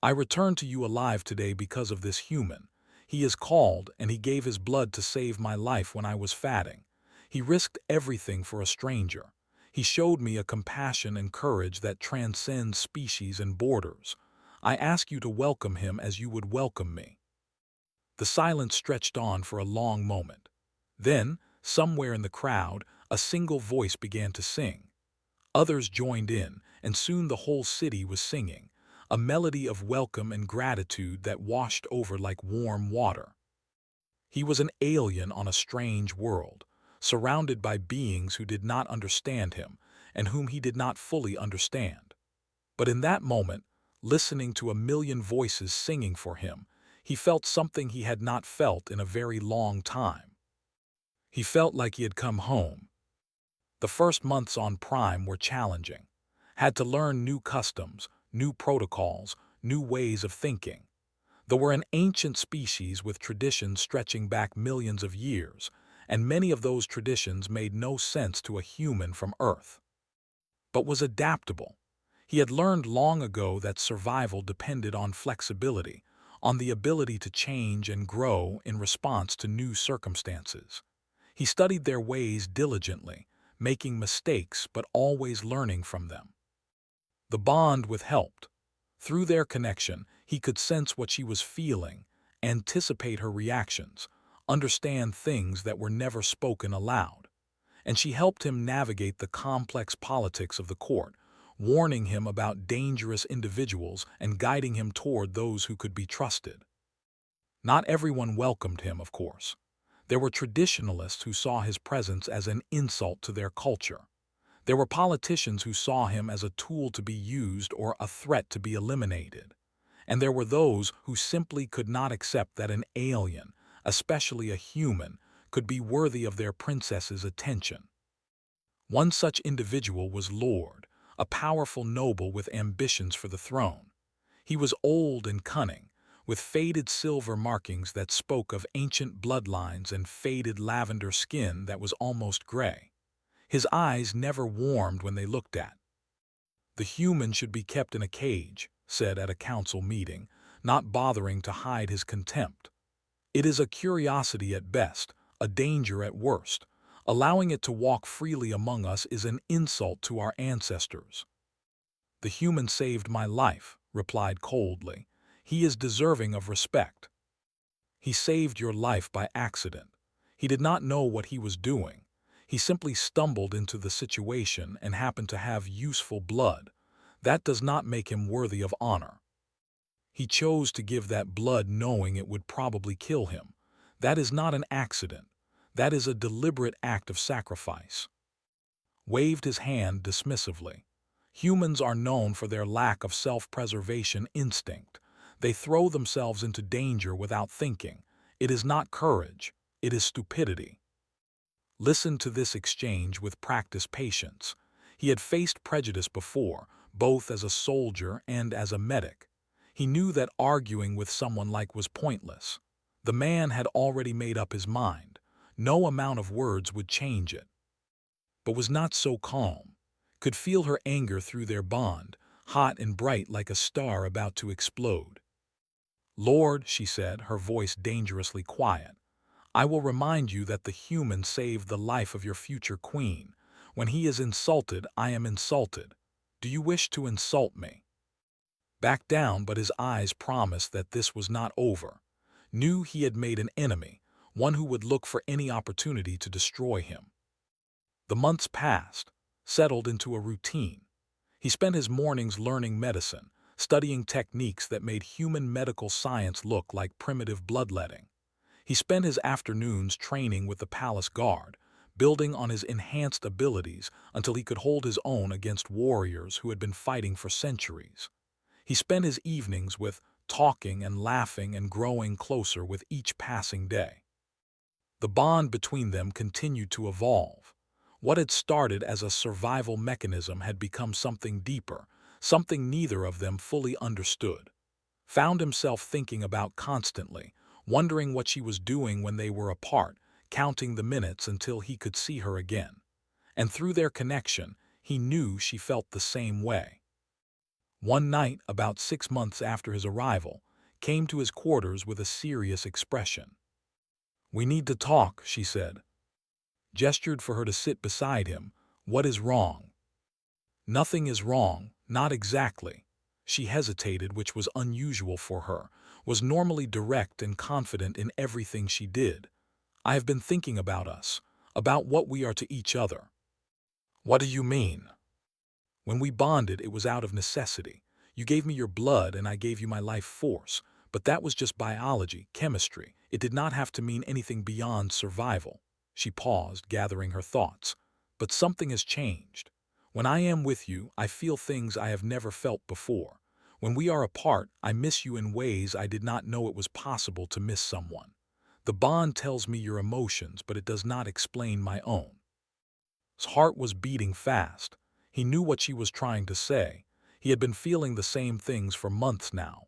I return to you alive today because of this human. He is called, and he gave his blood to save my life when I was fatting. He risked everything for a stranger. He showed me a compassion and courage that transcends species and borders. I ask you to welcome him as you would welcome me. The silence stretched on for a long moment. Then, somewhere in the crowd, a single voice began to sing. Others joined in, and soon the whole city was singing, a melody of welcome and gratitude that washed over like warm water. He was an alien on a strange world, surrounded by beings who did not understand him and whom he did not fully understand. But in that moment, listening to a million voices singing for him, he felt something he had not felt in a very long time. He felt like he had come home. The first months on Prime were challenging. Had to learn new customs, new protocols, new ways of thinking. They were an ancient species with traditions stretching back millions of years, and many of those traditions made no sense to a human from Earth. But was adaptable. He had learned long ago that survival depended on flexibility, on the ability to change and grow in response to new circumstances. He studied their ways diligently, making mistakes but always learning from them. The bond with helped. Through their connection, he could sense what she was feeling, anticipate her reactions, understand things that were never spoken aloud. And she helped him navigate the complex politics of the court, warning him about dangerous individuals and guiding him toward those who could be trusted. Not everyone welcomed him, of course. There were traditionalists who saw his presence as an insult to their culture. There were politicians who saw him as a tool to be used or a threat to be eliminated. And there were those who simply could not accept that an alien, especially a human, could be worthy of their princess's attention. One such individual was Lord, a powerful noble with ambitions for the throne. He was old and cunning, with faded silver markings that spoke of ancient bloodlines and faded lavender skin that was almost gray. His eyes never warmed when they looked at. "The human should be kept in a cage," said at a council meeting, not bothering to hide his contempt. "It is a curiosity at best, a danger at worst. Allowing it to walk freely among us is an insult to our ancestors." "The human saved my life," replied coldly. "He is deserving of respect." "He saved your life by accident. He did not know what he was doing. He simply stumbled into the situation and happened to have useful blood. That does not make him worthy of honor. He chose to give that blood knowing it would probably kill him. That is not an accident. That is a deliberate act of sacrifice." Waved his hand dismissively. Humans are known for their lack of self-preservation instinct. They throw themselves into danger without thinking. It is not courage, it is stupidity. Listen to this exchange with practiced patience. He had faced prejudice before, both as a soldier and as a medic. He knew that arguing with someone like was pointless. The man had already made up his mind. No amount of words would change it. But was not so calm. Could feel her anger through their bond, hot and bright like a star about to explode. "Lord," she said, her voice dangerously quiet, "I will remind you that the human saved the life of your future queen. When he is insulted, I am insulted. Do you wish to insult me?" Backed down, but his eyes promised that this was not over. Knew he had made an enemy, one who would look for any opportunity to destroy him. The months passed, settled into a routine. He spent his mornings learning medicine, studying techniques that made human medical science look like primitive bloodletting. He spent his afternoons training with the palace guard, building on his enhanced abilities until he could hold his own against warriors who had been fighting for centuries. He spent his evenings with talking and laughing and growing closer with each passing day. The bond between them continued to evolve. What had started as a survival mechanism had become something deeper, something neither of them fully understood. Found himself thinking about constantly, wondering what she was doing when they were apart, counting the minutes until he could see her again. And through their connection, he knew she felt the same way. One night, about 6 months after his arrival, came to his quarters with a serious expression. "We need to talk," she said. Gestured for her to sit beside him. "What is wrong?" "Nothing is wrong, not exactly." She hesitated, which was unusual for her, was normally direct and confident in everything she did. "I have been thinking about us, about what we are to each other." "What do you mean?" "When we bonded, it was out of necessity. You gave me your blood and I gave you my life force, but that was just biology, chemistry. It did not have to mean anything beyond survival." She paused, gathering her thoughts. "But something has changed. When I am with you, I feel things I have never felt before. When we are apart, I miss you in ways I did not know it was possible to miss someone. The bond tells me your emotions, but it does not explain my own." His heart was beating fast. He knew what she was trying to say. He had been feeling the same things for months now.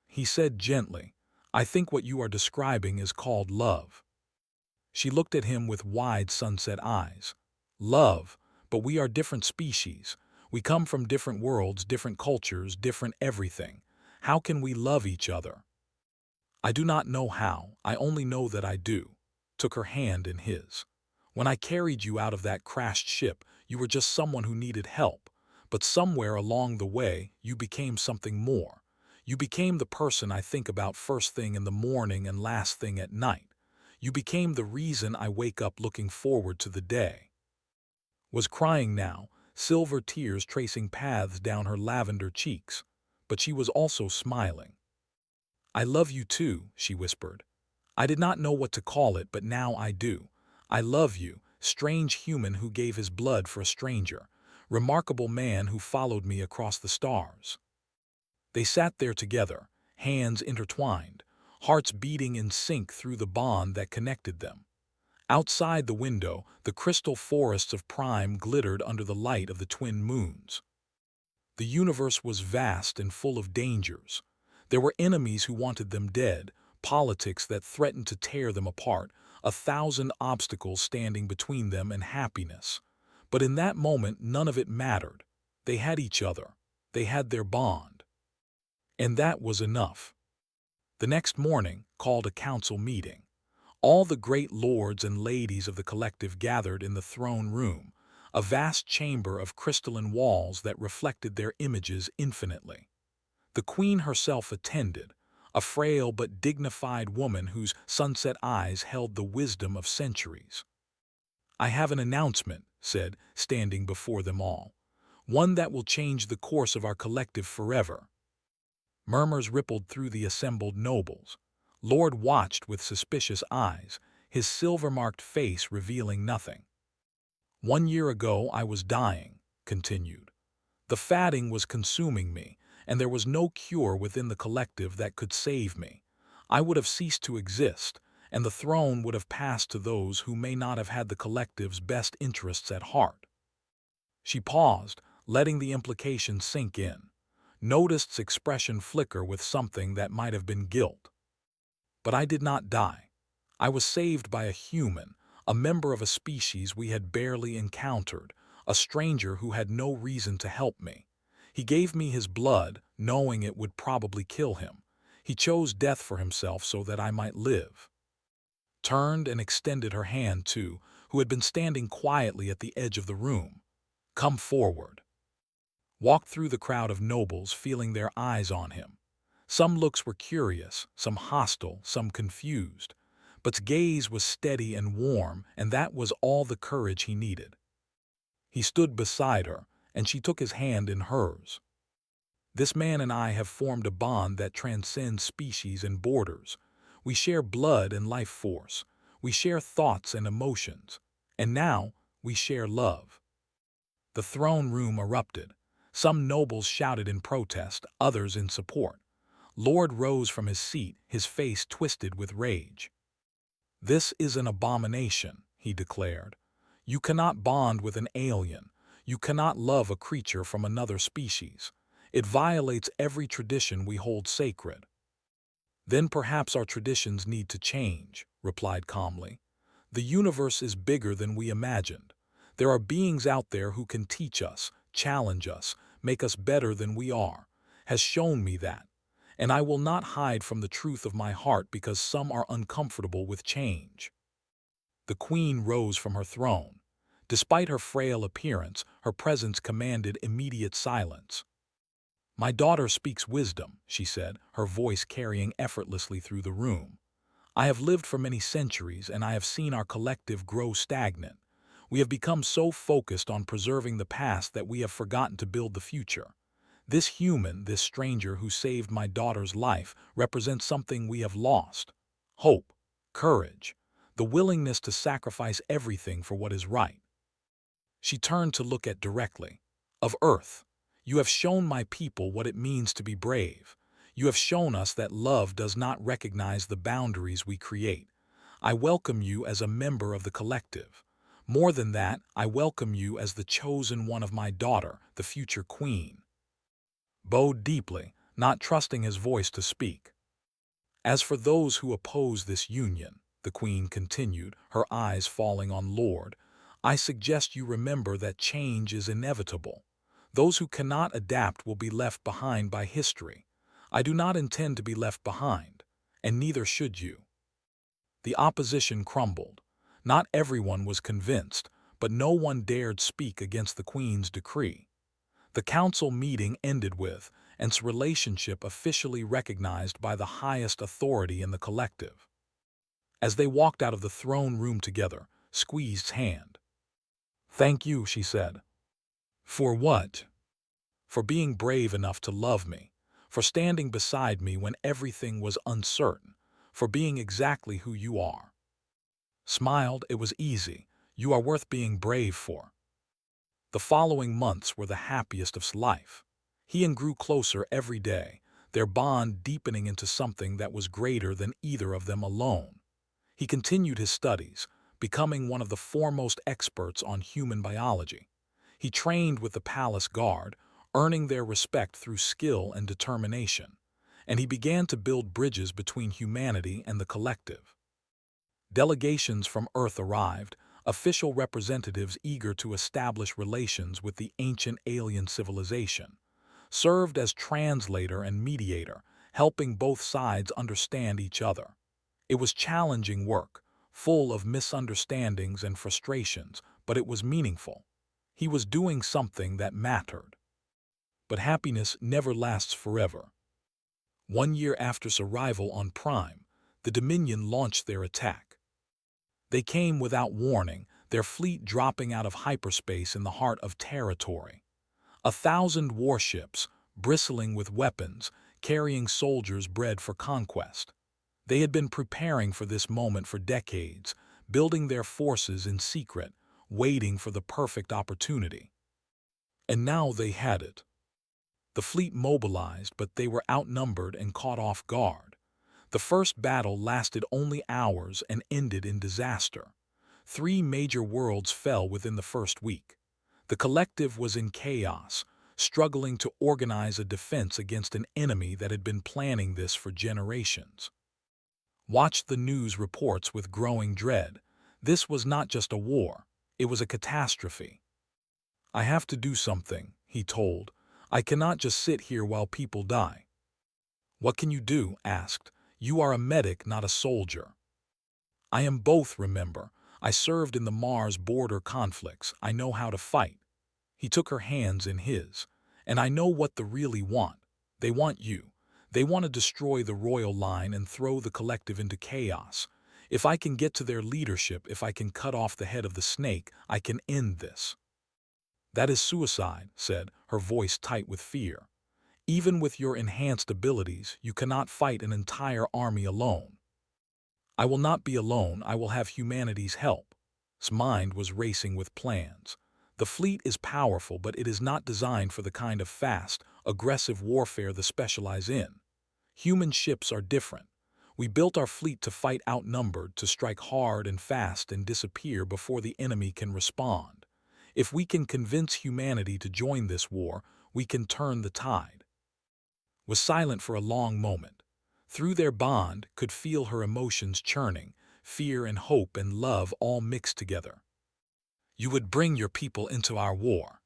He said gently, "I think what you are describing is called love." She looked at him with wide sunset eyes. "Love, but we are different species. We come from different worlds, different cultures, different everything. How can we love each other?" "I do not know how, I only know that I do." Took her hand in his. "When I carried you out of that crashed ship, you were just someone who needed help. But somewhere along the way, you became something more. You became the person I think about first thing in the morning and last thing at night. You became the reason I wake up looking forward to the day." Was crying now, silver tears tracing paths down her lavender cheeks. But she was also smiling. "I love you too," she whispered. "I did not know what to call it, but now I do. I love you, strange human who gave his blood for a stranger, remarkable man who followed me across the stars." They sat there together, hands intertwined, hearts beating in sync through the bond that connected them. Outside the window, the crystal forests of Prime glittered under the light of the twin moons. The universe was vast and full of dangers. There were enemies who wanted them dead, politics that threatened to tear them apart, 1,000 obstacles standing between them and happiness. But in that moment, none of it mattered. They had each other. They had their bond. And that was enough. The next morning called a council meeting. All the great lords and ladies of the collective gathered in the throne room, a vast chamber of crystalline walls that reflected their images infinitely. The queen herself attended, a frail but dignified woman whose sunset eyes held the wisdom of centuries. "I have an announcement," said, standing before them all. "One that will change the course of our collective forever." Murmurs rippled through the assembled nobles. Lord watched with suspicious eyes, his silver-marked face revealing nothing. "1 year ago I was dying," continued. "The fatting was consuming me, and there was no cure within the collective that could save me. I would have ceased to exist, and the throne would have passed to those who may not have had the collective's best interests at heart." She paused, letting the implication sink in. Noticed's expression flicker with something that might have been guilt. "But I did not die. I was saved by a human, a member of a species we had barely encountered, a stranger who had no reason to help me. He gave me his blood, knowing it would probably kill him. He chose death for himself so that I might live." Turned and extended her hand to, who had been standing quietly at the edge of the room. "Come forward." Walked through the crowd of nobles, feeling their eyes on him. Some looks were curious, some hostile, some confused. But's gaze was steady and warm, and that was all the courage he needed. He stood beside her, and she took his hand in hers. "This man and I have formed a bond that transcends species and borders. We share blood and life force. We share thoughts and emotions. And now, we share love." The throne room erupted. Some nobles shouted in protest, others in support. Lord rose from his seat, his face twisted with rage. "This is an abomination," he declared. "You cannot bond with an alien. You cannot love a creature from another species. It violates every tradition we hold sacred." "Then perhaps our traditions need to change," replied calmly. "The universe is bigger than we imagined. There are beings out there who can teach us, challenge us, make us better than we are, has shown me that. And I will not hide from the truth of my heart because some are uncomfortable with change." The queen rose from her throne. Despite her frail appearance, her presence commanded immediate silence. "My daughter speaks wisdom," she said, her voice carrying effortlessly through the room. "I have lived for many centuries, and I have seen our collective grow stagnant. We have become so focused on preserving the past that we have forgotten to build the future. This human, this stranger who saved my daughter's life, represents something we have lost: hope, courage, the willingness to sacrifice everything for what is right." She turned to look at directly. "Of Earth, you have shown my people what it means to be brave. You have shown us that love does not recognize the boundaries we create. I welcome you as a member of the collective. More than that, I welcome you as the chosen one of my daughter, the future queen." Bowed deeply, not trusting his voice to speak. "As for those who oppose this union," the queen continued, her eyes falling on Lord, "I suggest you remember that change is inevitable. Those who cannot adapt will be left behind by history. I do not intend to be left behind, and neither should you." The opposition crumbled. Not everyone was convinced, but no one dared speak against the queen's decree. The council meeting ended with, and its relationship officially recognized by the highest authority in the collective. As they walked out of the throne room together, squeezed hand. "Thank you," she said. "For what?" "For being brave enough to love me, for standing beside me when everything was uncertain, for being exactly who you are." Smiled, "It was easy. You are worth being brave for." The following months were the happiest of his life. He and grew closer every day, their bond deepening into something that was greater than either of them alone. He continued his studies, becoming one of the foremost experts on human biology. He trained with the Palace Guard, earning their respect through skill and determination, and he began to build bridges between humanity and the collective. Delegations from Earth arrived, official representatives eager to establish relations with the ancient alien civilization, served as translator and mediator, helping both sides understand each other. It was challenging work, full of misunderstandings and frustrations, but it was meaningful. He was doing something that mattered. But happiness never lasts forever. 1 year after its arrival on Prime, the Dominion launched their attack. They came without warning, their fleet dropping out of hyperspace in the heart of territory. 1,000 warships, bristling with weapons, carrying soldiers bred for conquest. They had been preparing for this moment for decades, building their forces in secret, waiting for the perfect opportunity. And now they had it. The fleet mobilized, but they were outnumbered and caught off guard. The first battle lasted only hours and ended in disaster. 3 major worlds fell within the first week. The collective was in chaos, struggling to organize a defense against an enemy that had been planning this for generations. Watched the news reports with growing dread. This was not just a war, it was a catastrophe. "I have to do something," he told. "I cannot just sit here while people die." "What can you do?" asked. "You are a medic, not a soldier." "I am both, remember. I served in the Mars border conflicts. I know how to fight." He took her hands in his. "And I know what they really want. They want you. They want to destroy the royal line and throw the collective into chaos. If I can get to their leadership, if I can cut off the head of the snake, I can end this." "That is suicide," said, her voice tight with fear. "Even with your enhanced abilities, you cannot fight an entire army alone." "I will not be alone. I will have humanity's help." His mind was racing with plans. The fleet is powerful, but it is not designed for the kind of fast, aggressive warfare they specialize in. Human ships are different. We built our fleet to fight outnumbered, to strike hard and fast and disappear before the enemy can respond. If we can convince humanity to join this war, we can turn the tide. Was silent for a long moment. Through their bond, could feel her emotions churning, fear and hope and love all mixed together. "You would bring your people into our war.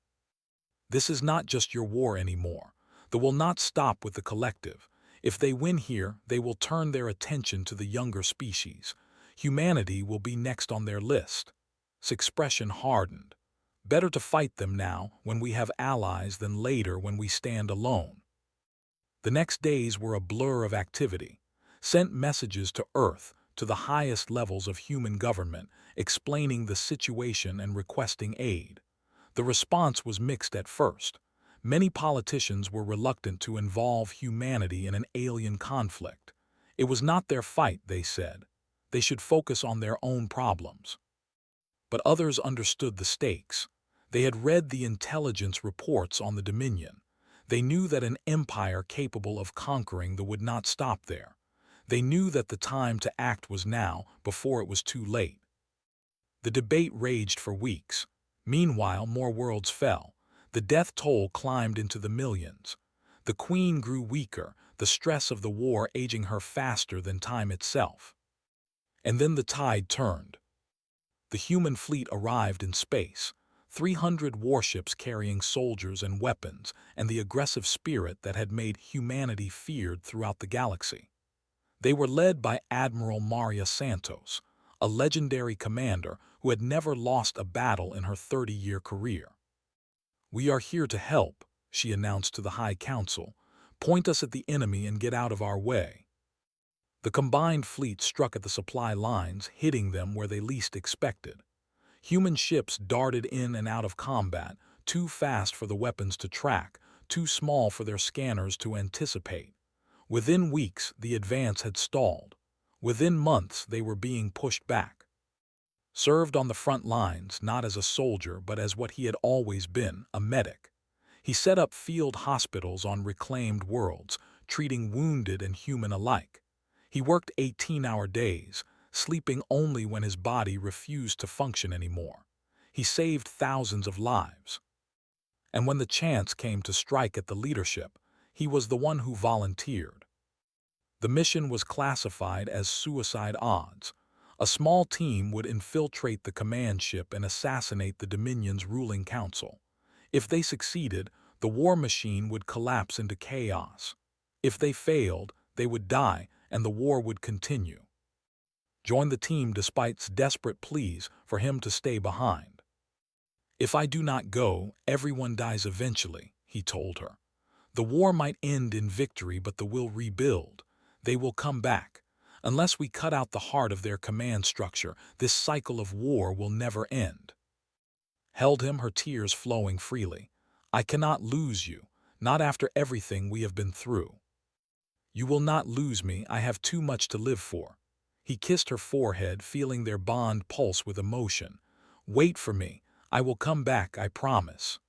This is not just your war anymore. They will not stop with the collective. If they win here, they will turn their attention to the younger species. Humanity will be next on their list." His expression hardened. "Better to fight them now, when we have allies, than later when we stand alone." The next days were a blur of activity. Sent messages to Earth, to the highest levels of human government, explaining the situation and requesting aid. The response was mixed at first. Many politicians were reluctant to involve humanity in an alien conflict. It was not their fight, they said. They should focus on their own problems. But others understood the stakes. They had read the intelligence reports on the Dominion. They knew that an empire capable of conquering them would not stop there. They knew that the time to act was now, before it was too late. The debate raged for weeks. Meanwhile, more worlds fell. The death toll climbed into the millions. The Queen grew weaker, the stress of the war aging her faster than time itself. And then the tide turned. The human fleet arrived in space. 300 warships carrying soldiers and weapons, and the aggressive spirit that had made humanity feared throughout the galaxy. They were led by Admiral Maria Santos, a legendary commander who had never lost a battle in her 30-year career. "We are here to help," she announced to the High Council. "Point us at the enemy and get out of our way." The combined fleet struck at the supply lines, hitting them where they least expected. Human ships darted in and out of combat, too fast for the weapons to track, too small for their scanners to anticipate. Within weeks, the advance had stalled. Within months, they were being pushed back. Served on the front lines, not as a soldier, but as what he had always been, a medic. He set up field hospitals on reclaimed worlds, treating wounded and human alike. He worked 18-hour days, sleeping only when his body refused to function anymore. He saved thousands of lives. And when the chance came to strike at the leadership, he was the one who volunteered. The mission was classified as suicide odds. A small team would infiltrate the command ship and assassinate the Dominion's ruling council. If they succeeded, the war machine would collapse into chaos. If they failed, they would die and the war would continue. Join the team despite desperate pleas for him to stay behind. "If I do not go, everyone dies eventually," he told her. "The war might end in victory, but they will rebuild. They will come back. Unless we cut out the heart of their command structure, this cycle of war will never end." Held him, her tears flowing freely. "I cannot lose you, not after everything we have been through." "You will not lose me, I have too much to live for." He kissed her forehead, feeling their bond pulse with emotion. "Wait for me, I will come back, I promise."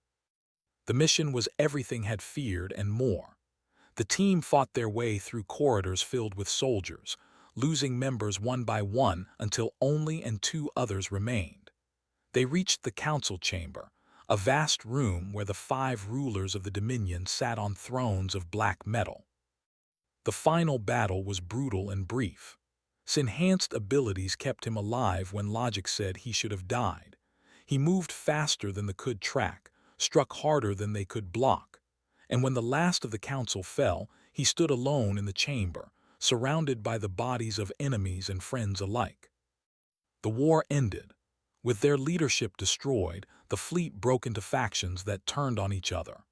The mission was everything had feared and more. The team fought their way through corridors filled with soldiers, losing members one by one until only two others remained. They reached the council chamber, a vast room where the 5 rulers of the Dominion sat on thrones of black metal. The final battle was brutal and brief. His enhanced abilities kept him alive when logic said he should have died. He moved faster than they could track, struck harder than they could block. And when the last of the council fell, he stood alone in the chamber, surrounded by the bodies of enemies and friends alike. The war ended. With their leadership destroyed, the fleet broke into factions that turned on each other.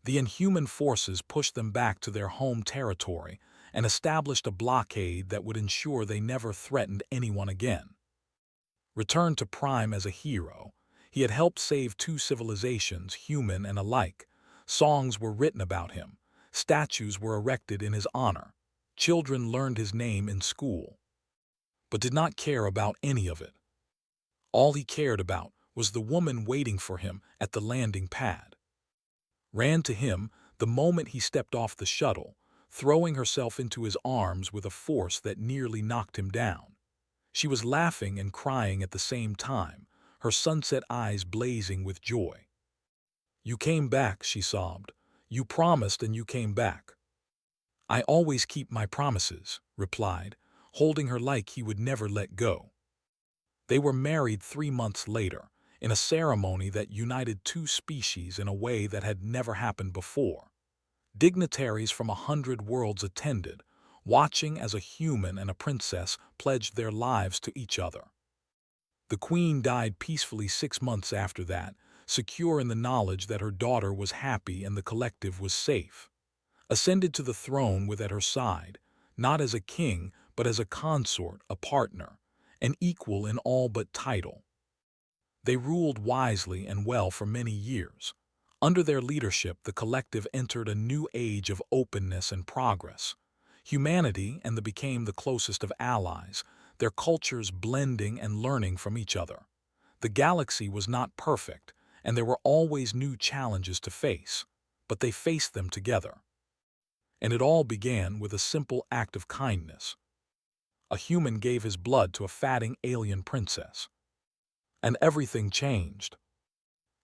The inhuman forces pushed them back to their home territory and established a blockade that would ensure they never threatened anyone again. Returned to Prime as a hero, he had helped save 2 civilizations, human and alike. Songs were written about him. Statues were erected in his honor. Children learned his name in school, but did not care about any of it. All he cared about was the woman waiting for him at the landing pad. Ran to him the moment he stepped off the shuttle, throwing herself into his arms with a force that nearly knocked him down. She was laughing and crying at the same time, her sunset eyes blazing with joy. "You came back," she sobbed. "You promised and you came back." "I always keep my promises," replied, holding her like he would never let go. They were married 3 months later, in a ceremony that united 2 species in a way that had never happened before. Dignitaries from 100 worlds attended, watching as a human and a princess pledged their lives to each other. The queen died peacefully 6 months after that, secure in the knowledge that her daughter was happy and the collective was safe. Ascended to the throne with at her side, not as a king, but as a consort, a partner, an equal in all but title. They ruled wisely and well for many years. Under their leadership, the collective entered a new age of openness and progress. Humanity and they became the closest of allies, their cultures blending and learning from each other. The galaxy was not perfect, and there were always new challenges to face, but they faced them together. And it all began with a simple act of kindness. A human gave his blood to a fatting alien princess. And everything changed.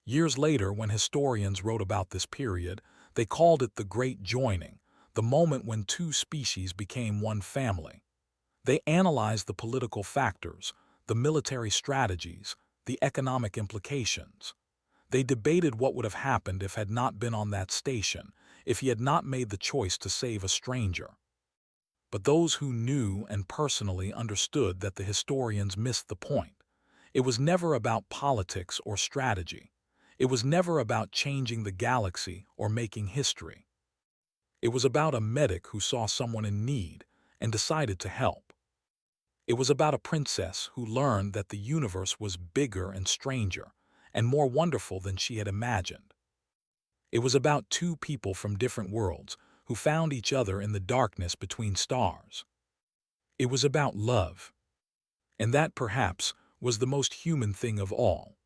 Years later, when historians wrote about this period, they called it the Great Joining, the moment when 2 species became one family. They analyzed the political factors, the military strategies, the economic implications. They debated what would have happened if had not been on that station, if he had not made the choice to save a stranger. But those who knew and personally understood that the historians missed the point. It was never about politics or strategy. It was never about changing the galaxy or making history. It was about a medic who saw someone in need and decided to help. It was about a princess who learned that the universe was bigger and stranger and more wonderful than she had imagined. It was about 2 people from different worlds who found each other in the darkness between stars. It was about love. And that, perhaps, was the most human thing of all.